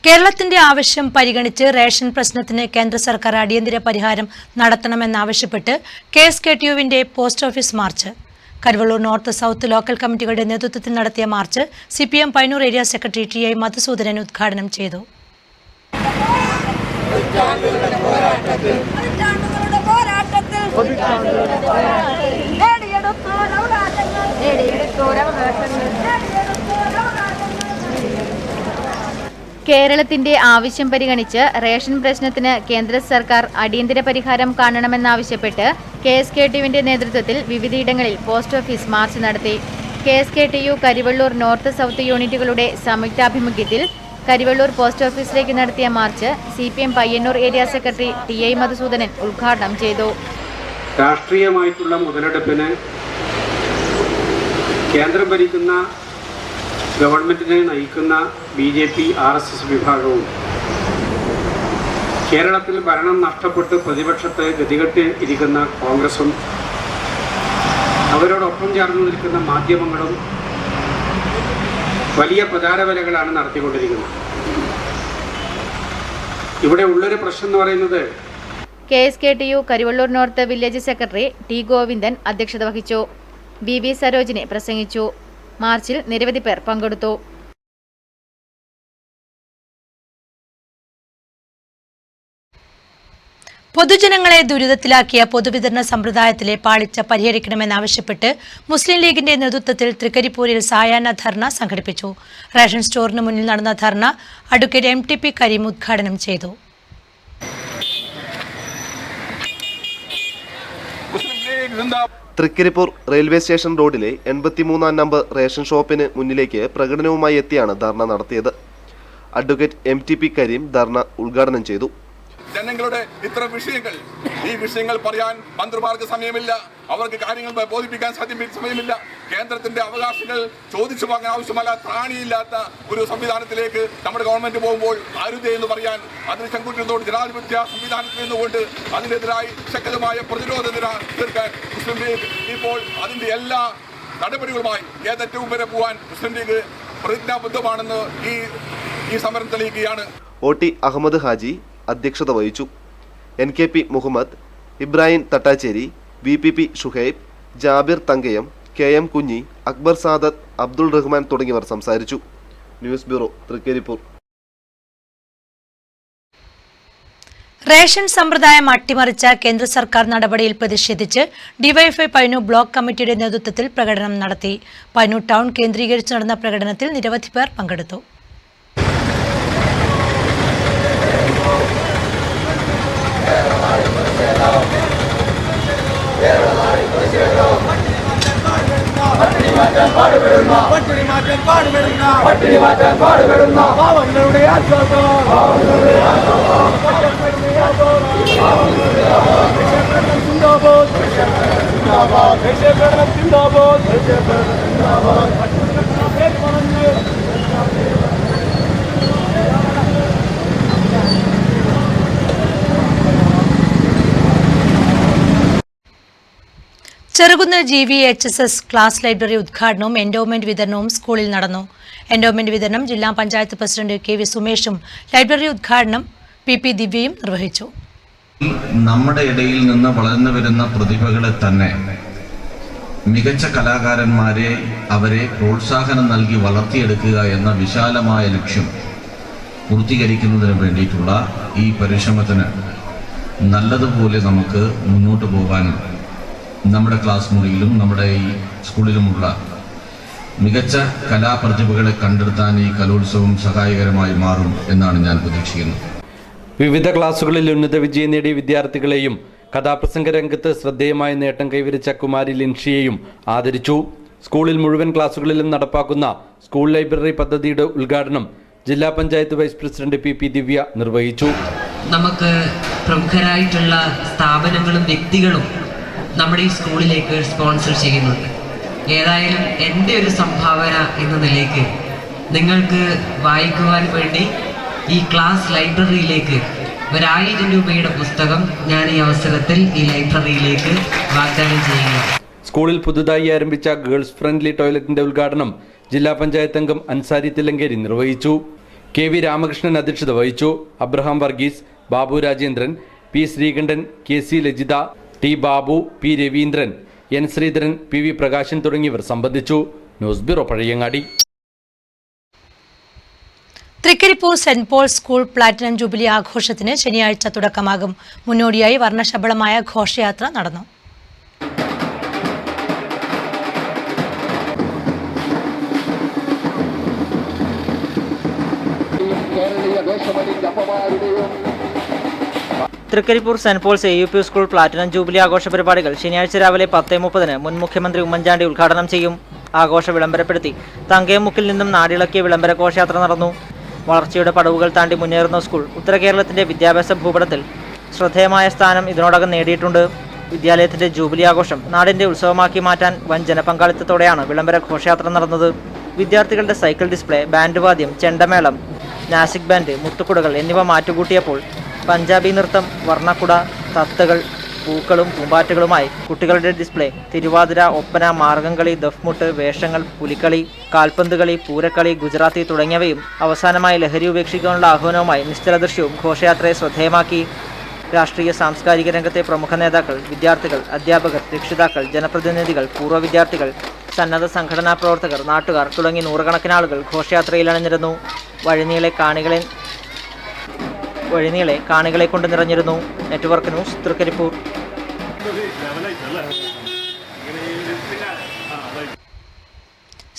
കേരളത്തിന്റെ ആവശ്യം പരിഗണിച്ച് റേഷൻ പ്രശ്നത്തിന് കേന്ദ്ര സർക്കാർ അടിയന്തര പരിഹാരം നടത്തണമെന്നാവശ്യപ്പെട്ട് KSKTUവിന്റെ post office march. Karuvallur north south local കമ്മിറ്റികളുടെ നേതൃത്വത്തിൽ നടത്തിയ march CPM Payyanur area secretary TI Madhusoodanan ഉദ്ഘാടനം ചെയ്തു. കേരളത്തിന്റെ ആവശ്യം പരിഗണിച്ച് റേഷൻ പ്രശ്നത്തിന് കേന്ദ്ര സർക്കാർ അടിയന്തര പരിഹാരം കാണണമെന്നാവശ്യപ്പെട്ട് KSKTUവിന്റെ നേതൃത്വത്തിൽ വിവിധയിടങ്ങളിൽ പോസ്റ്റ് ഓഫീസ് മാർച്ച് നടത്തി. KSKTU കരിവള്ളൂർ നോർത്ത് സൗത്ത് യൂണിറ്റുകളുടെ സംയുക്താഭിമുഖ്യത്തിൽ കരിവള്ളൂർ പോസ്റ്റ് ഓഫീസിലേക്ക് നടത്തിയ march CPM Payyanur area secretary TI Madhusoodanan ഉദ്ഘാടനം ചെയ്തു. രാഷ്ട്രീയമായിട്ടുള്ള മുതലെടുപ്പിന് കേന്ദ്രം ഭരിക്കുന്ന ഗവൺമെന്റിനെ നയിക്കുന്ന BJP RSS വിഭാഗവും കേരളത്തിൽ ഭരണം നഷ്ടപ്പെട്ട് പ്രതിപക്ഷത്തെ ഗതികെട്ട് ഇരിക്കുന്ന കോൺഗ്രസും അവരോടൊപ്പം ചേർന്ന് നിൽക്കുന്ന മാധ്യമങ്ങളും വലിയ പ്രചാരവേലകളാണ് നടത്തിക്കൊണ്ടിരിക്കുന്നത്. ഇവിടെ ഉള്ളൊരു പ്രശ്നം എന്ന് പറയുന്നത് KSKTU Karivellur north village secretary T. Govindan അധ്യക്ഷത വഹിച്ചു. BV സരോജിനി പ്രസംഗിച്ചു. മാർച്ചിൽ നിരവധി പേർ പങ്കെടുത്തു. പൊതുജനങ്ങളെ ദുരിതത്തിലാക്കിയ പൊതുവിതരണ സമ്പ്രദായത്തിലെ പാളിച്ച പരിഹരിക്കണമെന്നാവശ്യപ്പെട്ട് മുസ്ലിം ലീഗിന്റെ നേതൃത്വത്തിൽ തൃക്കരിപ്പൂരിൽ സായാഹ്ന ധർണ സംഘടിപ്പിച്ചു. റേഷൻ സ്റ്റോറിന് മുന്നിൽ നടന്ന ധർണ അഡ്വക്കേറ്റ് MTP കരീം ഉദ്ഘാടനം ചെയ്തു. തൃക്കരിപ്പൂർ റെയിൽവേ സ്റ്റേഷൻ റോഡിലെ 83-ാം നമ്പർ റേഷൻ ഷോപ്പിന് മുന്നിലേക്ക് പ്രകടനവുമായി എത്തിയാണ് ധർണ നടത്തിയത്. അഡ്വക്കേറ്റ് MTP കരീം ധർണ ഉദ്ഘാടനം ചെയ്തു. ജനങ്ങളുടെ ഇത്തരം വിഷയങ്ങൾ, ഈ വിഷയങ്ങൾ പറയാൻ മന്ത്രിമാർക്ക് സമയമില്ല, അവർക്ക് കാര്യങ്ങൾ ബോധിപ്പിക്കാൻ സമയമില്ല. കേന്ദ്രത്തിന്റെ അവകാശങ്ങൾ ചോദിച്ചു വാങ്ങാൻ ആവശ്യമല്ല ത്രാണിയില്ലാത്ത ഒരു സംവിധാനത്തിലേക്ക് നമ്മുടെ ഗവൺമെന്റ് പോകുമ്പോൾ അരുതേ എന്ന് പറയാൻ അതിന് ചങ്കൂറ്റത്തോട് ജനാധിപത്യ സംവിധാനത്തിൽ നിന്നുകൊണ്ട് അതിനെതിരായി ശക്തമായ പ്രതിരോധ നിര തീർക്കാൻ മുസ്ലിം ലീഗ് ഇപ്പോൾ അതിന്റെ എല്ലാ നടപടികളുമായി ഏതറ്റവും വരെ പോകാൻ മുസ്ലിം ലീഗ് പ്രതിജ്ഞാബദ്ധമാണെന്ന് ഈ സമരം തെളിയിക്കുകയാണ്. OT അഹമ്മദ് ഹാജി അധ്യക്ഷത വഹിച്ചു. NKP Muhammad, Ibrahim തട്ടാച്ചേരി, VPP Shuhaib, Jabir Thankayam, KM കുഞ്ഞി, അക്ബർ സാദത്ത്, അബ്ദുൾ റഹ്മാൻ തുടങ്ങിയവർ സംസാരിച്ചു. News bureau, Trikaripur. റേഷൻ സമ്പ്രദായം അട്ടിമറിച്ച കേന്ദ്ര സർക്കാർ നടപടിയിൽ പ്രതിഷേധിച്ച് DYFI പയ്യന്നൂർ ബ്ലോക്ക് കമ്മിറ്റിയുടെ നേതൃത്വത്തിൽ പ്രകടനം നടത്തി. പയ്യന്നൂർ ടൗൺ കേന്ദ്രീകരിച്ച് നടന്ന പ്രകടനത്തിൽ നിരവധി പേർ പങ്കെടുത്തു. ചെറുകുന്ന് GVHSS ക്ലാസ് ലൈബ്രറി ഉദ്ഘാടനവും എൻഡോമെന്റ് വിതരണവും സ്കൂളിൽ നടന്നു. എൻഡോമെന്റ് വിതരണം ജില്ലാ പഞ്ചായത്ത് പ്രസിഡന്റ് KV സുമേഷും ലൈബ്രറി ഉദ്ഘാടനം PP ദിവ്യയും നിർവഹിച്ചു. നമ്മുടെ ഇടയിൽ നിന്ന് വളർന്നു വരുന്ന പ്രതിഭകളെ തന്നെ മികച്ച കലാകാരന്മാരെ അവരെ പ്രോത്സാഹനം നൽകി വളർത്തിയെടുക്കുക എന്ന വിശാലമായ ലക്ഷ്യം പൂർത്തീകരിക്കുന്നതിന് വേണ്ടിയിട്ടുള്ള ഈ പരിശ്രമത്തിന് നല്ലതുപോലെ നമുക്ക് മുന്നോട്ട് പോകാനും നമ്മുടെ ക്ലാസ് മുറിയിലും നമ്മുടെ ഈ സ്കൂളിലുമുള്ള മികച്ച കലാപ്രതിഭകളെ കണ്ടെത്താൻ ഈ കലോത്സവം സഹായകരമായി മാറും എന്നാണ് ഞാൻ പ്രതീക്ഷിക്കുന്നത്. വിവിധ ക്ലാസുകളിൽ ഉന്നത വിജയം നേടിയ വിദ്യാർത്ഥികളെയും കഥാപ്രസംഗ രംഗത്ത് ശ്രദ്ധേയമായ നേട്ടം കൈവരിച്ച കുമാരി ലിൻഷിയെയും ആദരിച്ചു. സ്കൂളിൽ മുഴുവൻ ക്ലാസുകളിലും നടപ്പാക്കുന്ന സ്കൂൾ ലൈബ്രറി പദ്ധതിയുടെ ഉദ്ഘാടനം ജില്ലാ പഞ്ചായത്ത് വൈസ് പ്രസിഡന്റ് പി ദിവ്യ നിർവഹിച്ചു. നമുക്ക് പ്രമുഖരായിട്ടുള്ള സ്ഥാപനങ്ങളും വ്യക്തികളും നമ്മുടെ ഈ സ്കൂളിലേക്ക് സ്പോൺസർ ചെയ്യുന്നുണ്ട്. ഏതായാലും എൻ്റെ ഒരു സംഭാവന എന്ന നിലയ്ക്ക് നിങ്ങൾക്ക് വായിക്കുവാൻ വേണ്ടി ഈ ക്ലാസ് ലൈബ്രറിയിലേക്ക് 1000 രൂപയുടെ പുസ്തകം ഞാൻ ഈ അവസരത്തിൽ ഈ ലൈബ്രറിയിലേക്ക് വാഗ്ദാനം ചെയ്യുക. സ്കൂളിൽ പുതുതായി ആരംഭിച്ച ഗേൾസ് ഫ്രണ്ട്ലി ടോയ്ലറ്റിന്റെ ഉദ്ഘാടനം ജില്ലാ പഞ്ചായത്ത് അംഗം അൻസാരി തില്ലങ്കേരി നിർവഹിച്ചു. KV രാമകൃഷ്ണൻ അധ്യക്ഷത വഹിച്ചു. Abraham Varghese, Babu Rajendran, P Sreekantan, KC Lajitha, T Babu, P Raveendran, N Sreedharan, PV Prakashan തുടങ്ങിയവർ സംബന്ധിച്ചു. News bureau Pazhayangadi. Trikaripur saint Paul school platinum jubilee ആഘോഷത്തിന് ശനിയാഴ്ച തുടക്കമാകും. മുന്നോടിയായി വർണ്ണശബളമായ ഘോഷയാത്ര നടന്നു. Trikaripur saint Paul's AUP school platinum jubilee ആഘോഷ പരിപാടികൾ ശനിയാഴ്ച രാവിലെ 10:30 മുൻ മുഖ്യമന്ത്രി ഉമ്മൻചാണ്ടി ഉദ്ഘാടനം ചെയ്യും. ആഘോഷ വിളംബരപ്പെടുത്തി തങ്കയമുക്കിൽ നിന്നും നാടിളക്കിയ വിളംബര ഘോഷയാത്ര നടന്നു. വളർച്ചയുടെ പടവുകൾ താണ്ടി മുന്നേറുന്ന സ്കൂൾ ഉത്തര കേരളത്തിന്റെ വിദ്യാഭ്യാസ ഭൂപടത്തിൽ ശ്രദ്ധേയമായ സ്ഥാനം ഇതിനോടകം നേടിയിട്ടുണ്ട്. വിദ്യാലയത്തിന്റെ ജൂബിലി ആഘോഷം നാടിന്റെ ഉത്സവമാക്കി മാറ്റാൻ വൻ ജനപങ്കാളിത്തത്തോടെയാണ് വിളംബര ഘോഷയാത്ര നടന്നത്. വിദ്യാർത്ഥികളുടെ സൈക്കിൾ ഡിസ്പ്ലേ, ബാൻഡ് വാദ്യം, ചെണ്ടമേളം, നാസിക് ബാൻഡ്, മുത്തുക്കുടകൾ എന്നിവ മാറ്റുകൂട്ടിയപ്പോൾ പഞ്ചാബി നൃത്തം, വർണ്ണക്കുട, തത്തകൾ, പൂക്കളും പൂമ്പാറ്റകളുമായി കുട്ടികളുടെ ഡിസ്പ്ലേ, തിരുവാതിര, ഒപ്പന, മാർഗംകളി, ദഫ്മുട്ട്, വേഷങ്ങൾ, പുലിക്കളി, കാൽപന്ത് കളി, പൂരക്കളി, ഗുജറാത്തി തുടങ്ങിയവയും അവസാനമായി ലഹരി ഉപേക്ഷിക്കാനുള്ള ആഹ്വാനവുമായി നിശ്ചല ദൃശ്യവും ഘോഷയാത്രയെ ശ്രദ്ധേയമാക്കി. രാഷ്ട്രീയ സാംസ്കാരിക രംഗത്തെ പ്രമുഖ നേതാക്കൾ, വിദ്യാർത്ഥികൾ, അധ്യാപകർ, രക്ഷിതാക്കൾ, ജനപ്രതിനിധികൾ, പൂർവ്വ വിദ്യാർത്ഥികൾ, സന്നദ്ധ സംഘടനാ പ്രവർത്തകർ, നാട്ടുകാർ തുടങ്ങി നൂറുകണക്കിന് ആളുകൾ ഘോഷയാത്രയിൽ അണിനിരന്നു. വഴിനീളെ കാണികളെ കൊണ്ട് നിറഞ്ഞിരുന്നു. Network news, Trikaripur.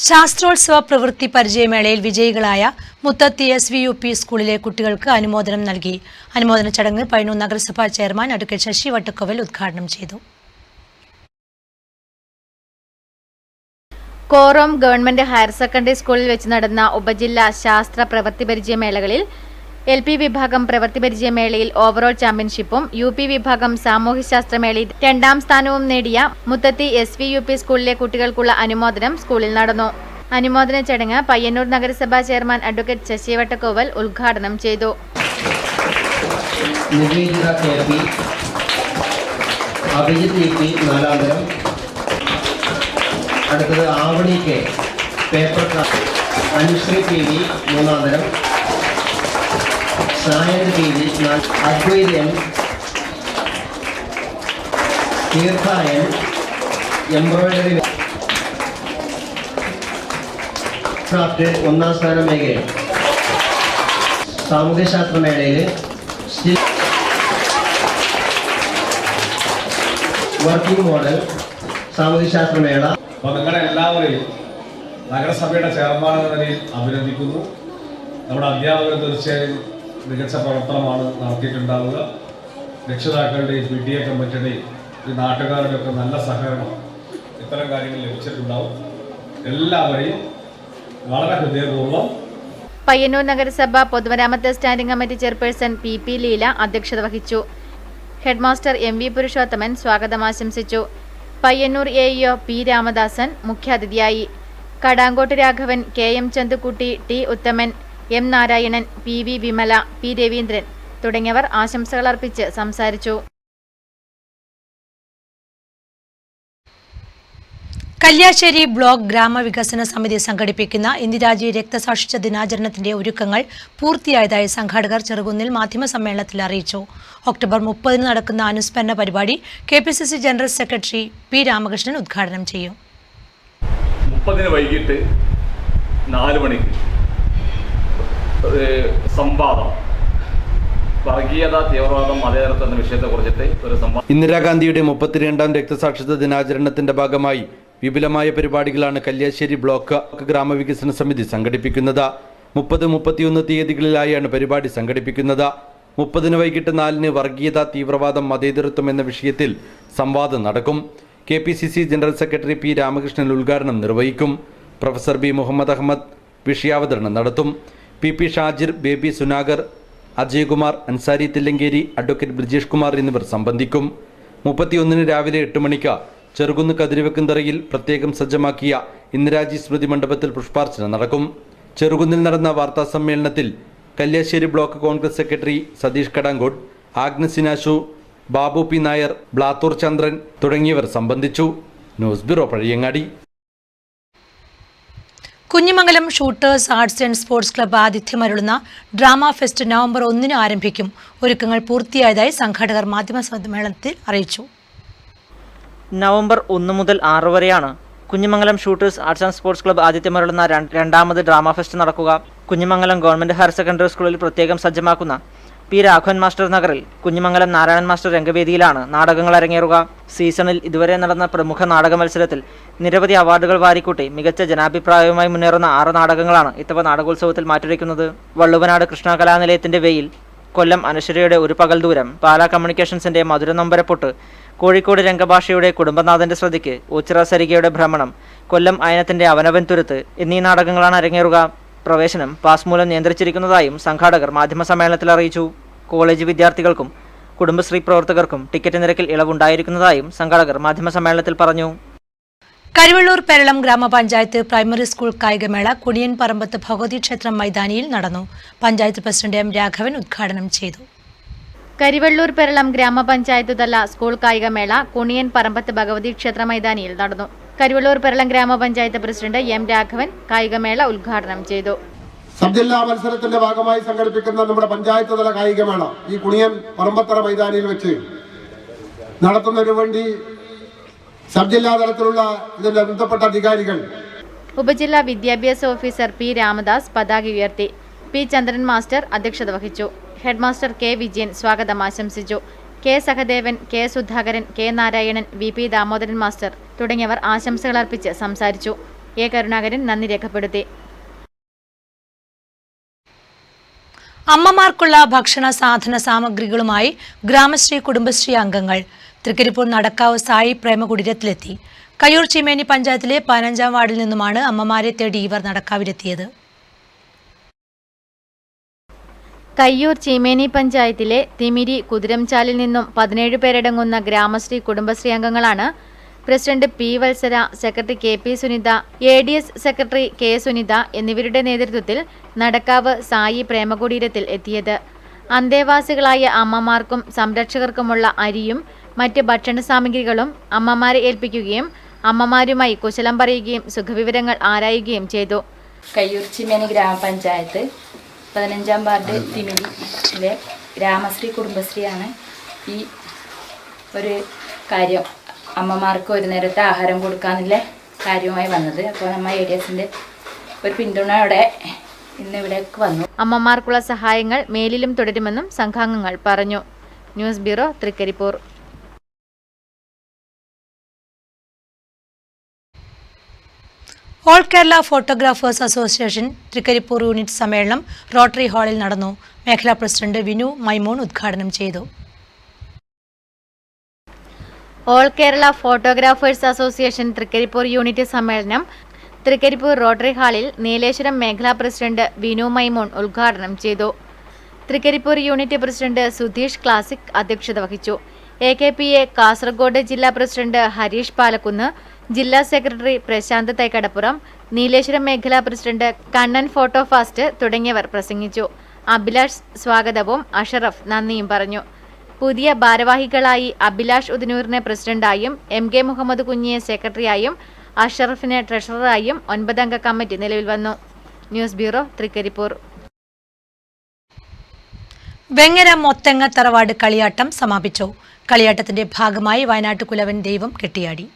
ശാസ്ത്രോത്സവ പ്രവൃത്തി പരിചയമേളയിൽ വിജയികളായ മുത്തത്തി SVUP സ്കൂളിലെ കുട്ടികൾക്ക് അനുമോദനം നൽകി. അനുമോദന ചടങ്ങ് പയ്യന്നൂർ നഗരസഭാ ചെയർമാൻ അഡ്വക്കേറ്റ് ശശി വട്ടക്കോവൽ ഉദ്ഘാടനം ചെയ്തു. കോറോം ഗവൺമെന്റ് ഹയർ സെക്കൻഡറി സ്കൂളിൽ വെച്ച് നടന്ന ഉപജില്ലാ ശാസ്ത്ര പ്രവൃത്തി പരിചയമേളകളിൽ LP വിഭാഗം പ്രവൃത്തി പരിചയമേളയിൽ ഓവറോൾ ചാമ്പ്യൻഷിപ്പും UP വിഭാഗം സാമൂഹ്യശാസ്ത്രമേളയിൽ 2ാം സ്ഥാനവും നേടിയ മുത്തത്തി SVUP സ്കൂളിലെ കുട്ടികൾക്കുള്ള അനുമോദനം സ്കൂളിൽ നടന്നു. അനുമോദന ചടങ്ങ് പയ്യന്നൂർ നഗരസഭാ ചെയർമാൻ അഡ്വക്കേറ്റ് ശശി വട്ടക്കോവൽ ഉദ്ഘാടനം ചെയ്തു. അടുത്തത് Avani K, paper Anushree PV 3ാം തരം, Sayan PV, Advaithan, Theerthayan, embroidery craft 1ാം സ്ഥാനം മേഖല. സാമൂഹ്യശാസ്ത്ര മേളയിൽ വർക്കിംഗ് മോഡൽ സാമൂഹ്യശാസ്ത്രമേള. അപ്പോൾ നിങ്ങളെ എല്ലാവരെയും നഗരസഭയുടെ ചെയർമാൻ എന്ന നിലയിൽ അഭിനന്ദിക്കുന്നു. നമ്മുടെ അധ്യാപകർ തീർച്ചയായും മികച്ച പ്രവർത്തനമാണ് നടത്തിയിട്ടുണ്ടാവുക. രക്ഷിതാക്കളുടെയും PTA കമ്മിറ്റിയുടെയും ഈ നാട്ടുകാരുടെ ഒക്കെ നല്ല സഹകരണം ഇത്തരം കാര്യങ്ങൾ ലഭിച്ചിട്ടുണ്ടാവും. എല്ലാവരെയും വളരെ ഹൃദയപൂർവ്വം. പയ്യന്നൂർ നഗരസഭ പൊതുമരാമത്ത് standing committee chairperson PP Leela അധ്യക്ഷത വഹിച്ചു. ഹെഡ്മാസ്റ്റർ MV പുരുഷോത്തമൻ സ്വാഗതം ആശംസിച്ചു. പയ്യന്നൂർ AEO P രാമദാസൻ മുഖ്യാതിഥിയായി. കടാങ്കോട്ട് രാഘവൻ, KM ചന്തുക്കുട്ടി, T ഉത്തമൻ, M Narayanan, PV Vimala, P Raveendran തുടങ്ങിയവർ ആശംസകൾ അർപ്പിച്ച് സംസാരിച്ചു. കല്യാശ്ശേരി ബ്ലോക്ക് ഗ്രാമവികസന സമിതി സംഘടിപ്പിക്കുന്ന ഇന്ദിരാജി രക്തസാക്ഷിത്വ ദിനാചരണത്തിന്റെ ഒരുക്കങ്ങൾ പൂർത്തിയായതായി സംഘാടകർ ചെറുകുന്നിൽ മാധ്യമസമ്മേളനത്തിൽ അറിയിച്ചു. ഒക്ടോബർ 30 നടക്കുന്ന അനുസ്മരണ പരിപാടി KPCC general secretary P Ramakrishnan ഉദ്ഘാടനം ചെയ്യും. 30 വൈകിട്ട് 4 മണിക്ക് സംവാദം, വർഗീയത, തീവ്രവാദം, മതേതരത്വം എന്ന വിഷയത്തെക്കുറിച്ചിട്ട് ഒരു സംവാദം. ഇന്ദിരാഗാന്ധിയുടെ 32ാം രക്തസാക്ഷിത്വ ദിനാചരണത്തിന്റെ ഭാഗമായി വിപുലമായ പരിപാടികളാണ് കല്യാശ്ശേരി ബ്ലോക്ക് ഗ്രാമവികസന സമിതി സംഘടിപ്പിക്കുന്നത്. 30, 31 തീയതികളിലായാണ് പരിപാടി സംഘടിപ്പിക്കുന്നത്. 30 വൈകിട്ട് 4 വർഗീയത, തീവ്രവാദം, മതേതരത്വം എന്ന വിഷയത്തിൽ സംവാദം നടക്കും. KPCC general secretary P. Ramakrishnan ഉദ്ഘാടനം നിർവഹിക്കും. Professor B. മുഹമ്മദ് അഹമ്മദ് വിഷയാവതരണം നടത്തും. PP Shajir, Baby Sunagar, Ajaykumar, Ansari Thillankeri, advocate Brijesh Kumar എന്നിവർ സംബന്ധിക്കും. 31 രാവിലെ 8 മണിക്ക് ചെറുകുന്ന് കതിരിവെക്കുന്തറയിൽ പ്രത്യേകം സജ്ജമാക്കിയ ഇന്ദിരാജി സ്മൃതി മണ്ഡപത്തിൽ പുഷ്പാർച്ചന നടക്കും. ചെറുകുന്നിൽ നടന്ന വാർത്താ സമ്മേളനത്തിൽ Kalliasseri block Congress secretary Satheesh Kadankode, Agnes സിനാശു, ബാബു P. നായർ, ബ്ലാത്തൂർ ചന്ദ്രൻ തുടങ്ങിയവർ സംബന്ധിച്ചു. News bureau, Pazhayangadi. Kunhimangalam shooters arts and sports club ആതിഥ്യമരുളുന്ന ഡ്രാമ ഫെസ്റ്റ് നവംബർ 1 ആരംഭിക്കും. ഒരുക്കങ്ങൾ പൂർത്തിയായതായി സംഘാടകർ മാധ്യമസമ്മേളനത്തിൽ അറിയിച്ചു. നവംബർ 1 മുതൽ 6 വരെയാണ് Kunhimangalam shooters arts and sports club ആതിഥ്യമരുളുന്ന രണ്ടാമത് ഡ്രാമ ഫെസ്റ്റ് നടക്കുക. കുഞ്ഞിമംഗലം ഗവൺമെന്റ് ഹയർ സെക്കൻഡറി സ്കൂളിൽ പ്രത്യേകം സജ്ജമാക്കുന്ന P. രാഘവൻ മാസ്റ്റർ നഗറിൽ കുഞ്ഞിമംഗലം നാരായണൻ മാസ്റ്റർ രംഗവേദിയിലാണ് നാടകങ്ങൾ അരങ്ങേറുക. സീസണിൽ ഇതുവരെ നടന്ന പ്രമുഖ നാടക മത്സരത്തിൽ നിരവധി അവാർഡുകൾ വാരിക്കൂട്ടി മികച്ച ജനാഭിപ്രായവുമായി മുന്നേറുന്ന 6 നാടകങ്ങളാണ് ഇത്തവണ നാടകോത്സവത്തിൽ മാറ്റുരയ്ക്കുന്നത്. വള്ളുവനാട് കൃഷ്ണ കലാനിലയത്തിന്റെ വെയിൽ, കൊല്ലം അനശ്വരയുടെ ഒരു പകൽ ദൂരം, പാലാ കമ്മ്യൂണിക്കേഷൻസിന്റെ മധുരനൊമ്പരപ്പൊട്ട്, കോഴിക്കോട് രംഗഭാഷയുടെ കുടുംബനാഥന്റെ ശ്രദ്ധയ്ക്ക്, ഓച്ചിറ സരികയുടെ ഭ്രമണം, കൊല്ലം അയനത്തിന്റെ അവനവൻ തുരുത്ത് എന്നീ നാടകങ്ങളാണ് അരങ്ങേറുക. പ്രവേശനം പാസ് മൂലം നിയന്ത്രിച്ചിരിക്കുന്നതായും സംഘാടകർ മാധ്യമസമ്മേളനത്തിൽ അറിയിച്ചു. കോളേജ് വിദ്യാർത്ഥികൾക്കും കുടുംബശ്രീ പ്രവർത്തകർക്കും ടിക്കറ്റ് നിരക്കിൽ ഇളവുണ്ടായിരിക്കുന്നതായും സംഘാടകർ മാധ്യമസമ്മേളനത്തിൽ പറഞ്ഞു. കരിവള്ളൂർ പെരളം ഗ്രാമപഞ്ചായത്ത് പ്രൈമറി സ്കൂൾ കായികമേള കുണിയൻ പറമ്പത്ത് ഭഗവതി ക്ഷേത്രം മൈതാനിയിൽ നടന്നു. Panchayat president M. രാഘവൻ ഉദ്ഘാടനം ചെയ്തു. കരിവള്ളൂർ പെരളം ഗ്രാമപഞ്ചായത്ത് തല സ്കൂൾ കായികമേള കുണിയൻ പറമ്പത്ത് ഭഗവതി ക്ഷേത്ര മൈതാനിയിൽ നടന്നു. കരിവള്ളൂർ പെരളം ഗ്രാമപഞ്ചായത്ത് പ്രസിഡന്റ് M. രാഘവൻ കായികമേള ഉദ്ഘാടനം ചെയ്തു. സബ് ജില്ലാ മത്സരത്തിന്റെ ഭാഗമായി സംഘടിപ്പിക്കുന്ന നമ്മുടെ പഞ്ചായത്ത് തല കായികമേള ഈ കുണിയൻ പറമ്പത്തറ മൈതാനിയിൽ വെച്ച് നടത്തുന്നതിനു വേണ്ടി സബ് ജില്ലാ തലത്തിലുള്ള ഇതിന്റെ ബന്ധപ്പെട്ട അധികാരികൾ, ഉപജില്ലാ വിദ്യാഭ്യാസ ഓഫീസർ P. രാമദാസ് പതാക ഉയർത്തി. P. ചന്ദ്രൻ മാസ്റ്റർ അധ്യക്ഷത വഹിച്ചു. Head master K. വിജയൻ സ്വാഗതം ആശംസിച്ചു. K. Sahadevan, K. Sudhakaran, K. Narayanan, VP Damodaran master തുടങ്ങിയവർ ആശംസകൾ അർപ്പിച്ച് സംസാരിച്ചു. A. കരുണാകരൻ നന്ദി രേഖപ്പെടുത്തി. അമ്മമാർക്കുള്ള ഭക്ഷണ സാധന സാമഗ്രികളുമായി ഗ്രാമശ്രീ കുടുംബശ്രീ അംഗങ്ങൾ തൃക്കരിപ്പൂർ നടക്കാവ് സായി പ്രേമകുടീരത്തിലെത്തി. കയ്യൂർ ചീമേനി പഞ്ചായത്തിലെ 15-ാം വാർഡിൽ നിന്നുമാണ് അമ്മമാരെ തേടി ഇവർ നടക്കാവിലെത്തിയത്. കയ്യൂർ ചീമേനി പഞ്ചായത്തിലെ തിമിരി കുതിരംചാലിൽ നിന്നും 17 പേരടങ്ങുന്ന ഗ്രാമശ്രീ കുടുംബശ്രീ അംഗങ്ങളാണ് president P. Valsara, secretary K. P. Sunitha, ADS secretary K. Sunitha എന്നിവരുടെ നേതൃത്വത്തിൽ നടക്കാവ് സായി പ്രേമകുടീരത്തിൽ എത്തിയത്. അന്തേവാസികളായ അമ്മമാർക്കും സംരക്ഷകർക്കുമുള്ള അരിയും മറ്റ് ഭക്ഷണ സാമഗ്രികളും അമ്മമാരെ ഏൽപ്പിക്കുകയും അമ്മമാരുമായി കുശലം പറയുകയും സുഖവിവരങ്ങൾ ആരായുകയും ചെയ്തു. കയ്യൂർ ചീമേനി ഗ്രാമപഞ്ചായത്ത് 15-ാം വാർഡ് തിമിരിയിലെ ഗ്രാമശ്രീ കുടുംബശ്രീയാണ് ഈ ഒരു കാര്യം അമ്മമാർക്ക് ഒരു നേരത്തെ ആഹാരം കൊടുക്കാനുള്ള കാര്യവുമായി വന്നത്. അപ്പോൾ നമ്മൾ ADSന്റെ ഒരു പിന്തുണയോടെ ഇന്ന് ഇവിടേക്ക് വന്നു. അമ്മമാർക്കുള്ള സഹായങ്ങൾ മേലിലും തുടരുമെന്നും സംഘാംഗങ്ങൾ പറഞ്ഞു. News bureau, Trikaripur. All Kerala photographers association Trikaripur unit സമ്മേളനം റോട്ടറി ഹാളിൽ നടന്നു. മേഖലാ പ്രസിഡന്റ് വിനു മൈമോൻ ഉദ്ഘാടനം ചെയ്തു. All Kerala photographers association Trikaripur unit സമ്മേളനം തൃക്കരിപ്പൂർ റോട്ടറി ഹാളിൽ നീലേശ്വരം മേഖലാ പ്രസിഡന്റ് വിനു മൈമോൻ ഉദ്ഘാടനം ചെയ്തു. Trikaripur unit president Sudheesh Classic അധ്യക്ഷത വഹിച്ചു. AKPA കാസർഗോഡ് ജില്ലാ പ്രസിഡന്റ് ഹരീഷ് പാലക്കുന്ന്, ജില്ലാ സെക്രട്ടറി പ്രശാന്ത് തൈക്കടപ്പുറം, നീലേശ്വരം മേഖലാ പ്രസിഡന്റ് കണ്ണൻ ഫോട്ടോ ഫാസ്റ്റ് തുടങ്ങിയവർ പ്രസംഗിച്ചു. അഭിലാഷ് സ്വാഗതവും അഷറഫ് നന്ദിയും പറഞ്ഞു. പുതിയ ഭാരവാഹികളായി അഭിലാഷ് ഉദനൂരിനെ പ്രസിഡന്റായും MK മുഹമ്മദ് കുഞ്ഞിയെ സെക്രട്ടറിയായും അഷറഫിനെ ട്രഷററായും 9-അംഗ കമ്മിറ്റി നിലവിൽ വന്നു. News bureau, Trikaripur. വെങ്ങര മൊത്തങ്ങ തറവാട് കളിയാട്ടം സമാപിച്ചു. കളിയാട്ടത്തിന്റെ ഭാഗമായി വയനാട്ടുകുലവൻ ദൈവം കെട്ടിയാടി.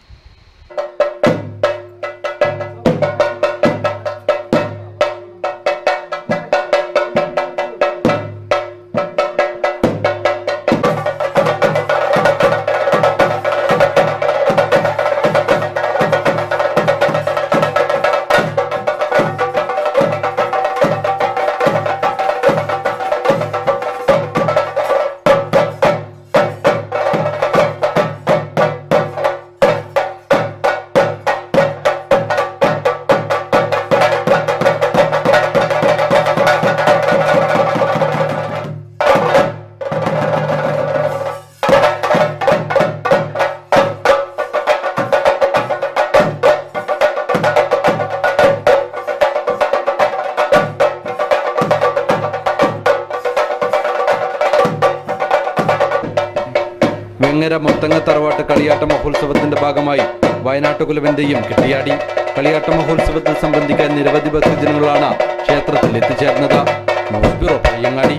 വെങ്ങര മൊത്തങ്ങ തറവാട്ട് കളിയാട്ട മഹോത്സവത്തിന്റെ ഭാഗമായി വയനാട്ടുകുലവൻ തെയ്യം കെട്ടിയാടി. കളിയാട്ട മഹോത്സവത്തിൽ സംബന്ധിക്കാൻ നിരവധി ഭക്തജനങ്ങളാണ് ക്ഷേത്രത്തിൽ എത്തിച്ചേർന്നത്. News bureau, Pazhayangadi.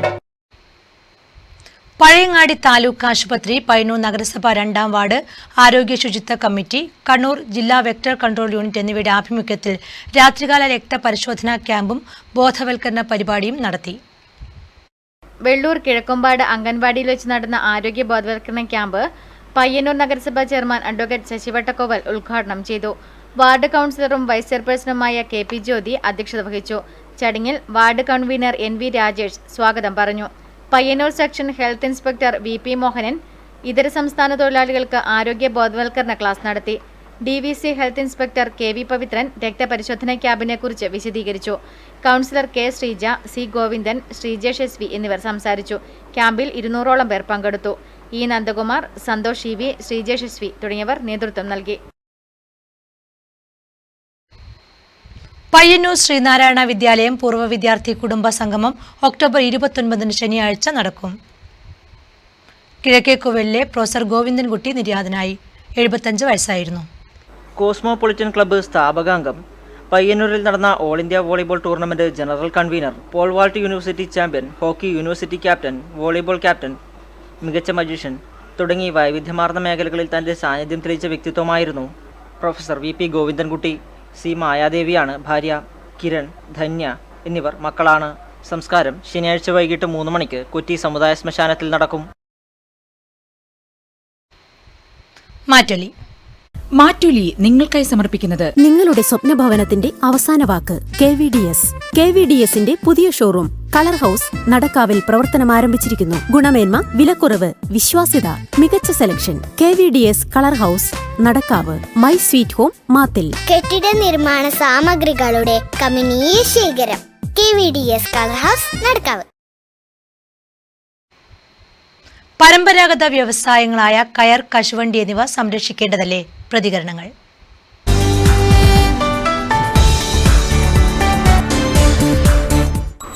പഴയങ്ങാടി താലൂക്ക് ആശുപത്രി, പയ്യന്നൂർ നഗരസഭ 2-ാം വാർഡ് ആരോഗ്യ ശുചിത്വ കമ്മിറ്റി, കണ്ണൂർ ജില്ലാ വെക്ടർ കൺട്രോൾ യൂണിറ്റ് എന്നിവയുടെ ആഭിമുഖ്യത്തിൽ രാത്രികാല രക്തപരിശോധനാ ക്യാമ്പും ബോധവൽക്കരണ പരിപാടിയും നടത്തി. വെള്ളൂർ കിഴക്കുംപാട് അംഗൻവാടിയിൽ വെച്ച് നടന്ന ആരോഗ്യ ബോധവൽക്കരണ ക്യാമ്പ് പയ്യന്നൂർ നഗരസഭാ ചെയർമാൻ അഡ്വക്കേറ്റ് ശശിവട്ടക്കോവൽ ഉദ്ഘാടനം ചെയ്തു. വാർഡ് കൗൺസിലറും വൈസ് ചെയർപേഴ്സണുമായ KP ജ്യോതി അധ്യക്ഷത വഹിച്ചു. ചടങ്ങിൽ വാർഡ് കൺവീനർ NV രാജേഷ് സ്വാഗതം പറഞ്ഞു. Payyanur section health inspector VP Mohanan ഇതര സംസ്ഥാന തൊഴിലാളികൾക്ക് ആരോഗ്യ ബോധവൽക്കരണ ക്ലാസ് നടത്തി. DVC health inspector KV Pavithran രക്തപരിശോധന ക്യാമ്പിനെ കുറിച്ച് വിശദീകരിച്ചു. Councillor K Sreeja, C Govindan, Sreejesh SV എന്നിവർ സംസാരിച്ചു. ക്യാമ്പിൽ 200ഓളം പേർ പങ്കെടുത്തു. E Nandakumar, Santhosh EV, Sreejesh SV തുടങ്ങിയവർ നേതൃത്വം നൽകി. പയ്യന്നൂർ ശ്രീനാരായണ വിദ്യാലയം പൂർവ്വ വിദ്യാർത്ഥി കുടുംബ സംഗമം ഒക്ടോബർ 29 ശനിയാഴ്ച നടക്കും. കിഴക്കേക്കോവിലിലെ പ്രൊഫസർ ഗോവിന്ദൻകുട്ടി നിര്യാതനായി. 75 വയസ്സായിരുന്നു. കോസ്മോപൊളിറ്റൻ ക്ലബ്ബ് സ്ഥാപകാംഗം, പയ്യന്നൂരിൽ നടന്ന all India volleyball tournament general convener, pole vault university champion, hockey university captain, volleyball captain, മികച്ച മജീഷ്യൻ തുടങ്ങി വൈവിധ്യമാർന്ന മേഖലകളിൽ തന്റെ സാന്നിധ്യം തെളിയിച്ച വ്യക്തിത്വമായിരുന്നു പ്രൊഫസർ VP ഗോവിന്ദൻകുട്ടി. C മായാദേവിയാണ് ഭാര്യ. കിരൺ, ധന്യ എന്നിവർ മക്കളാണ്. സംസ്കാരം ശനിയാഴ്ച വൈകിട്ട് 3 മണിക്ക് കൊച്ചി സമുദായ ശ്മശാനത്തിൽ നടക്കും. മാറ്റൊലി നിങ്ങൾക്കായി സമർപ്പിക്കുന്നത് നിങ്ങളുടെ സ്വപ്നഭവനത്തിന്റെ അവസാന വാക്ക് KVDS. KVDSന്റെ പുതിയ ഷോറൂം കളർ ഹൗസ് നടക്കാവിൽ പ്രവർത്തനം ആരംഭിച്ചിരിക്കുന്നു. ഗുണമേന്മ, വിലക്കുറവ്, വിശ്വാസ്യത, മികച്ച selection. KVDS colour house Nadakkavu. My sweet home Mathil. കെട്ടിട നിർമ്മാണ സാമഗ്രികളുടെ കമനീയ ശേഖരം. KVDS colour house Nadakkavu. പരമ്പരാഗത വ്യവസായങ്ങളായ കയർ, കശുവണ്ടി എന്നിവ സംരക്ഷിക്കേണ്ടതല്ലേ? പ്രതികരണങ്ങൾ.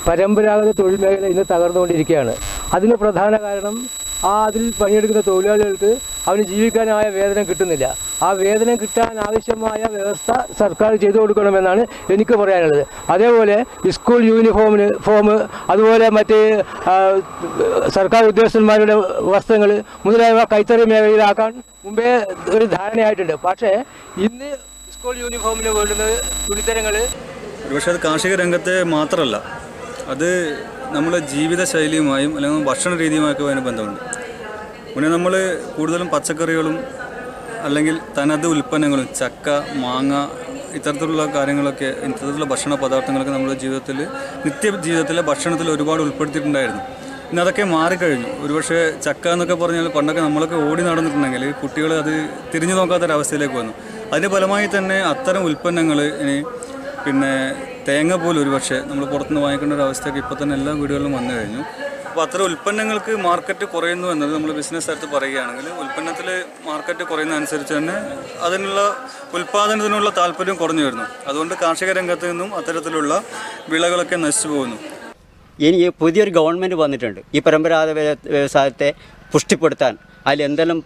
പരമ്പരാഗത തൊഴിൽ മേഖല ഇന്ന് തകർന്നുകൊണ്ടിരിക്കുകയാണ്. അതിന് പ്രധാന കാരണം അതിൽ പണിയെടുക്കുന്ന തൊഴിലാളികൾക്ക് അവന് ജീവിക്കാനായ വേതനം കിട്ടുന്നില്ല. ആ വേതനം കിട്ടാൻ ആവശ്യമായ വ്യവസ്ഥ സർക്കാർ ചെയ്തു കൊടുക്കണമെന്നാണ് എനിക്ക് പറയാനുള്ളത്. അതേപോലെ സ്കൂൾ ഫോം, അതുപോലെ മറ്റ് സർക്കാർ ഉദ്യോഗസ്ഥന്മാരുടെ വസ്ത്രങ്ങൾ മുതലായവ കൈത്തറി മേഖലയിലാക്കാൻ മുമ്പേ ഒരു ധാരണയായിട്ടുണ്ട്. പക്ഷേ ഇന്ന് സ്കൂൾ യൂണിഫോമിന് വേണ്ടുന്നത് തുണിത്തരങ്ങൾ. പക്ഷേ അത് കാർഷിക രംഗത്തെ മാത്രമല്ല, അത് നമ്മുടെ ജീവിതശൈലിയുമായും അല്ലെങ്കിൽ ഭക്ഷണ രീതിയുമായൊക്കെ അതിന് ബന്ധമുണ്ട്. പിന്നെ നമ്മൾ കൂടുതലും പച്ചക്കറികളും അല്ലെങ്കിൽ തനത് ഉൽപ്പന്നങ്ങളും, ചക്ക, മാങ്ങ, ഇത്തരത്തിലുള്ള കാര്യങ്ങളൊക്കെ, ഇത്തരത്തിലുള്ള ഭക്ഷണ പദാർത്ഥങ്ങളൊക്കെ നമ്മുടെ ജീവിതത്തിൽ, നിത്യജീവിതത്തിലെ ഭക്ഷണത്തിൽ ഒരുപാട് ഉൾപ്പെടുത്തിയിട്ടുണ്ടായിരുന്നു. ഇന്ന് അതൊക്കെ മാറിക്കഴിഞ്ഞു. ഒരുപക്ഷെ ചക്ക എന്നൊക്കെ പറഞ്ഞാൽ പണ്ടൊക്കെ നമ്മളൊക്കെ ഓടി നടന്നിട്ടുണ്ടെങ്കിൽ കുട്ടികൾ അത് തിരിഞ്ഞു നോക്കാത്തൊരവസ്ഥയിലേക്ക് വന്നു. അതിൻ്റെ ഫലമായി തന്നെ അത്തരം ഉൽപ്പന്നങ്ങൾ ഇനി പിന്നെ തേങ്ങ പോലും ഒരുപക്ഷെ നമ്മൾ പുറത്തുനിന്ന് വാങ്ങിക്കേണ്ട ഒരു അവസ്ഥയൊക്കെ ഇപ്പോൾ തന്നെ എല്ലാ വീടുകളിലും വന്നു കഴിഞ്ഞു. അപ്പോൾ അത്തരം ഉൽപ്പന്നങ്ങൾക്ക് മാർക്കറ്റ് കുറയുന്നു എന്നത് നമ്മൾ ബിസിനസ് തരത്തിൽ പറയുകയാണെങ്കിൽ ഉൽപ്പന്നത്തിൽ മാർക്കറ്റ് കുറയുന്നതനുസരിച്ച് തന്നെ അതിനുള്ള ഉൽപ്പാദനത്തിനുള്ള താല്പര്യം കുറഞ്ഞു വരുന്നു. അതുകൊണ്ട് കാർഷിക രംഗത്ത് നിന്നും അത്തരത്തിലുള്ള വിളകളൊക്കെ നശിച്ചു പോകുന്നു. ഇനി പുതിയൊരു ഗവൺമെൻറ് വന്നിട്ടുണ്ട്. ഈ പരമ്പരാഗത വ്യവസായത്തെ പുഷ്ടിപ്പെടുത്താൻ അതിൽ എന്തെല്ലാം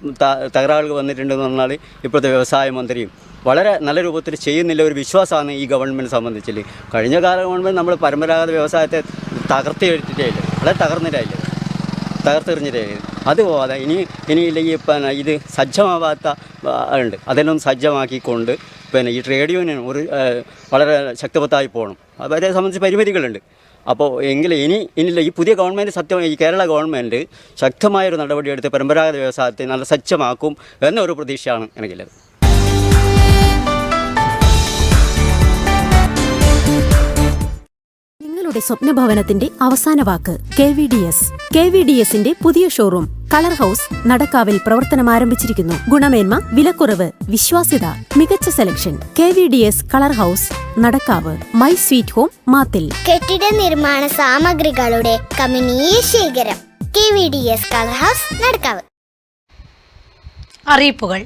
തകരാറുകൾ വന്നിട്ടുണ്ടെന്ന് പറഞ്ഞാൽ ഇപ്പോഴത്തെ വ്യവസായ മന്ത്രിയും വളരെ നല്ല രൂപത്തിൽ ചെയ്യുന്നില്ല ഒരു വിശ്വാസമാണ് ഈ ഗവൺമെൻറ് സംബന്ധിച്ചിൽ. കഴിഞ്ഞ കാല ഗവൺമെൻറ് നമ്മൾ പരമ്പരാഗത വ്യവസായത്തെ തകർത്തിയിട്ടിട്ടേ ഇല്ല, വളരെ തകർത്തെറിഞ്ഞിട്ടേ. അതുപോലെ ഇനിയില്ലെങ്കിൽ ഇത് സജ്ജമാവാത്ത ഉണ്ട്, അതെല്ലാം സജ്ജമാക്കിക്കൊണ്ട് ഈ ട്രേഡ് യൂണിയൻ വളരെ ശക്തിവത്തായി പോകണം. അവരെ സംബന്ധിച്ച് പരിമിതികളുണ്ട്. അപ്പോൾ എങ്കിലും ഇനിയില്ല, ഈ പുതിയ ഗവൺമെൻറ് ഈ കേരള ഗവൺമെൻറ് ശക്തമായൊരു നടപടിയെടുത്ത് പരമ്പരാഗത വ്യവസായത്തെ നല്ല സജ്ജമാക്കും എന്നൊരു പ്രതീക്ഷയാണ് എനിക്കുള്ളത്. നിങ്ങളുടെ സ്വപ്നഭവനത്തിന്റെ അവസാന വാക്ക് KVDS. KVDSന്റെ പുതിയ ഷോറൂം കളർ ഹൗസ് നടക്കാവിൽ പ്രവർത്തനം ആരംഭിച്ചിരിക്കുന്നു. ഗുണമേന്മ, വിലക്കുറവ്, വിശ്വാസ്യത, മികച്ച selection. KVDS colour house Nadakkavu. My sweet home Mathil. കെട്ടിട നിർമ്മാണ സാമഗ്രികളുടെ കമനീയ ശേഖരം. KVDS colour house Nadakkavu. അറിയിപ്പുകൾ.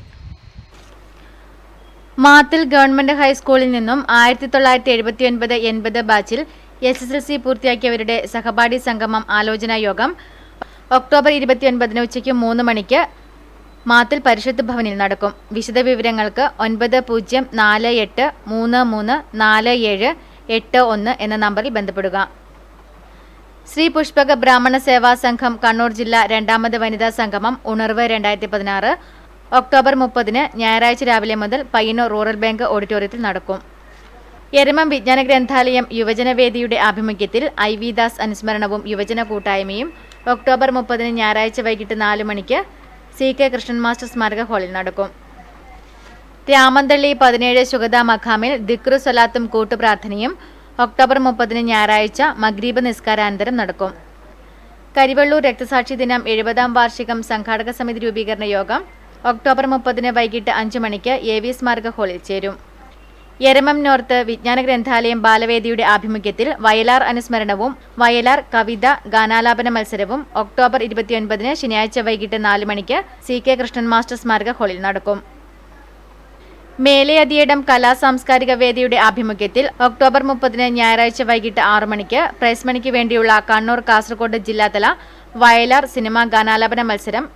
മാത്തിൽ ഗവൺമെന്റ് ഹൈസ്കൂളിൽ നിന്നും 1979-80 ബാച്ചിൽ SSLC പൂർത്തിയാക്കിയവരുടെ സഹപാഠി സംഗമം ആലോചനാ യോഗം ഒക്ടോബർ 29 ഉച്ചയ്ക്ക് 3 മണിക്ക് മാത്തിൽ പരിഷത്ത് ഭവനിൽ നടക്കും. വിശദവിവരങ്ങൾക്ക് 9048334781 എന്ന നമ്പറിൽ ബന്ധപ്പെടുക. ശ്രീ പുഷ്പക ബ്രാഹ്മണ സേവാ സംഘം കണ്ണൂർ ജില്ലാ 2ാമത് വനിതാ സംഗമം ഉണർവ് 2016 ഒക്ടോബർ 30 ഞായറാഴ്ച രാവിലെ മുതൽ പയ്യന്നൂർ റൂറൽ ബാങ്ക് ഓഡിറ്റോറിയത്തിൽ നടക്കും. എരമം വിജ്ഞാന ഗ്രന്ഥാലയം യുവജനവേദിയുടെ ആഭിമുഖ്യത്തിൽ IV ദാസ് അനുസ്മരണവും യുവജന കൂട്ടായ്മയും ഒക്ടോബർ 30 ഞായറാഴ്ച വൈകിട്ട് 4 മണിക്ക് CK കൃഷ്ണൻ മാസ്റ്റർ സ്മാരക ഹാളിൽ നടക്കും. രാമന്തള്ളി 17 ശുഹദാ മഖാമിൽ ദിക്റു സ്വലാത്തും കൂട്ടുപ്രാർത്ഥനയും ഒക്ടോബർ 30 ഞായറാഴ്ച മഗ്രീബ് നിസ്കാരാനന്തരം നടക്കും. കരിവള്ളൂർ രക്തസാക്ഷി ദിനം 70ാം വാർഷികം സംഘാടക സമിതി രൂപീകരണ യോഗം ഒക്ടോബർ 30 വൈകിട്ട് 5 മണിക്ക് AV സ്മാരക ഹാളിൽ ചേരും. എരമം നോർത്ത് വിജ്ഞാന ഗ്രന്ഥാലയം ബാലവേദിയുടെ ആഭിമുഖ്യത്തിൽ വയലാർ അനുസ്മരണവും വയലാർ കവിത ഗാനാലാപന മത്സരവും ഒക്ടോബർ 29 ശനിയാഴ്ച വൈകിട്ട് 4 മണിക്ക് CK കൃഷ്ണൻ മാസ്റ്റർ സ്മാരക ഹാളിൽ നടക്കും. മേലെയതിയിടം കലാ സാംസ്കാരിക വേദിയുടെ ആഭിമുഖ്യത്തിൽ ഒക്ടോബർ 30 ഞായറാഴ്ച വൈകിട്ട് 6 മണിക്ക് പ്രൈസ് മണിക്ക് വേണ്ടിയുള്ള കണ്ണൂർ കാസർഗോഡ് ജില്ലാതല വയലാർ സിനിമാ ഗാനാലാപന മത്സരം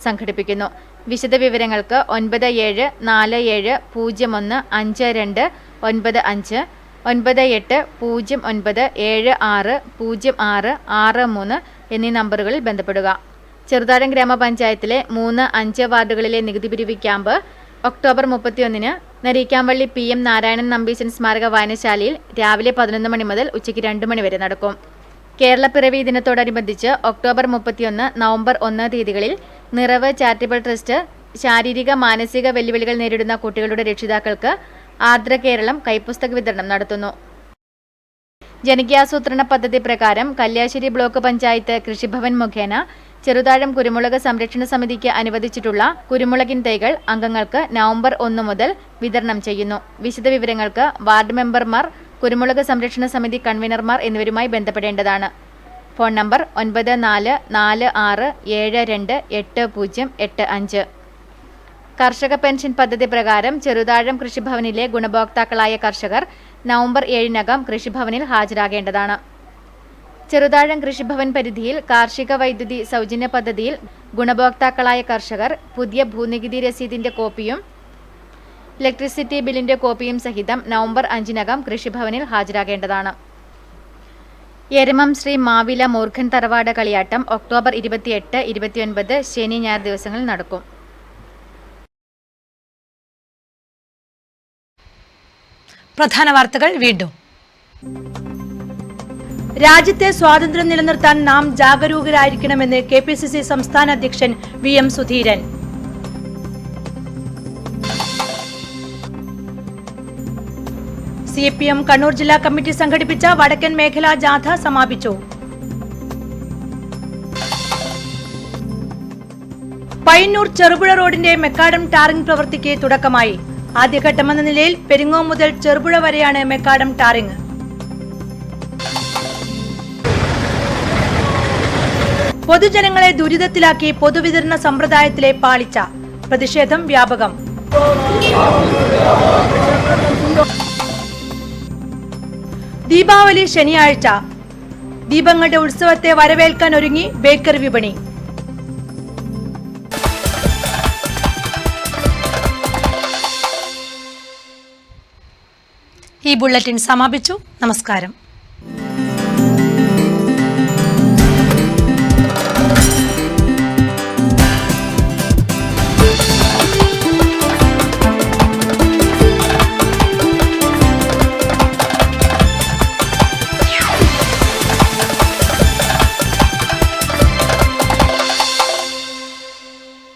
സംഘടിപ്പിക്കുന്നു. വിശദവിവരങ്ങൾക്ക് 9747015295 9809760663 എന്നീ നമ്പറുകളിൽ ബന്ധപ്പെടുക. ചെറുതാഴം ഗ്രാമപഞ്ചായത്തിലെ 3, 5 വാർഡുകളിലെ നികുതി പിരിവ് camp October 31 നരീക്കാമ്പള്ളി PM Narayanan Nambeesan സ്മാരക വായനശാലയിൽ രാവിലെ 11 മണി മുതൽ ഉച്ചയ്ക്ക് 2 മണി വരെ നടക്കും. കേരളപ്പിറവി ദിനത്തോടനുബന്ധിച്ച് ഒക്ടോബർ 31, നവംബർ 1 തീയതികളിൽ നിറവ് ചാരിറ്റബിൾ ട്രസ്റ്റ് ശാരീരിക മാനസിക വെല്ലുവിളികൾ നേരിടുന്ന കുട്ടികളുടെ രക്ഷിതാക്കൾക്ക് ആർദ്ര കേരളം കൈപ്പുസ്തക വിതരണം നടത്തുന്നു. ജനകീയാസൂത്രണ പദ്ധതി പ്രകാരം കല്യാശ്ശേരി ബ്ലോക്ക് പഞ്ചായത്ത് കൃഷിഭവൻ മുഖേന ചെറുതാഴം കുരുമുളക് സംരക്ഷണ സമിതിക്ക് അനുവദിച്ചിട്ടുള്ള കുരുമുളകിൻ തൈകൾ അംഗങ്ങൾക്ക് നവംബർ 1 മുതൽ വിതരണം ചെയ്യുന്നു. വിശദവിവരങ്ങൾക്ക് വാർഡ് മെമ്പർമാർ, കുരുമുളക് സംരക്ഷണ സമിതി കൺവീനർമാർ എന്നിവരുമായി ബന്ധപ്പെടേണ്ടതാണ്. Phone number 9446728085. കർഷക പെൻഷൻ പദ്ധതി പ്രകാരം ചെറുതാഴം കൃഷിഭവനിലെ ഗുണഭോക്താക്കളായ കർഷകർ നവംബർ 7-നകം കൃഷിഭവനിൽ ഹാജരാകേണ്ടതാണ്. ചെറുതാഴം കൃഷിഭവൻ പരിധിയിൽ കാർഷിക വൈദ്യുതി സൗജന്യ പദ്ധതിയിൽ ഗുണഭോക്താക്കളായ കർഷകർ പുതിയ ഭൂനികുതി രസീതിന്റെ കോപ്പിയും ഇലക്ട്രിസിറ്റി ബില്ലിന്റെ കോപ്പിയും സഹിതം നവംബർ 5-നകം കൃഷിഭവനിൽ ഹാജരാകേണ്ടതാണ്. എരമം ശ്രീ മാവില മൂർഖൻ തറവാട് കളിയാട്ടം ഒക്ടോബർ 28, 29 ശനി ഞായർ ദിവസങ്ങളിൽ നടക്കും. പ്രധാന വാർത്തകൾ വീണ്ടും. രാജ്യത്തെ സ്വാതന്ത്ര്യം നിലനിർത്താൻ നാം ജാഗരൂകരായിരിക്കണമെന്ന് KPCC സംസ്ഥാന അധ്യക്ഷൻ VM സുധീരൻ. CPM കണ്ണൂർ ജില്ലാ കമ്മിറ്റി സംഘടിപ്പിച്ച വടക്കൻ മേഖലാ ജാഥ സമാപിച്ചു. പയ്യന്നൂർ ചെറുപുഴ റോഡിന്റെ മെക്കാഡം ടാറിംഗ് പ്രവൃത്തിക്ക് തുടക്കമായി. ആദ്യഘട്ടമെന്ന നിലയിൽ പെരിങ്ങോം മുതൽ ചെറുപുഴ വരെയാണ് മെക്കാഡം ടാറിംഗ്. പൊതുജനങ്ങളെ ദുരിതത്തിലാക്കി പൊതുവിതരണ സമ്പ്രദായത്തിലെ പാളിച്ച. പ്രതിഷേധം വ്യാപകം. ദീപാവലി ശനിയാഴ്ച. ദീപങ്ങളുടെ ഉത്സവത്തെ വരവേൽക്കാൻ ഒരുങ്ങി ബേക്കറി വിപണി. ഈ ബുള്ളറ്റിൻ സമാപിച്ചു. നമസ്കാരം.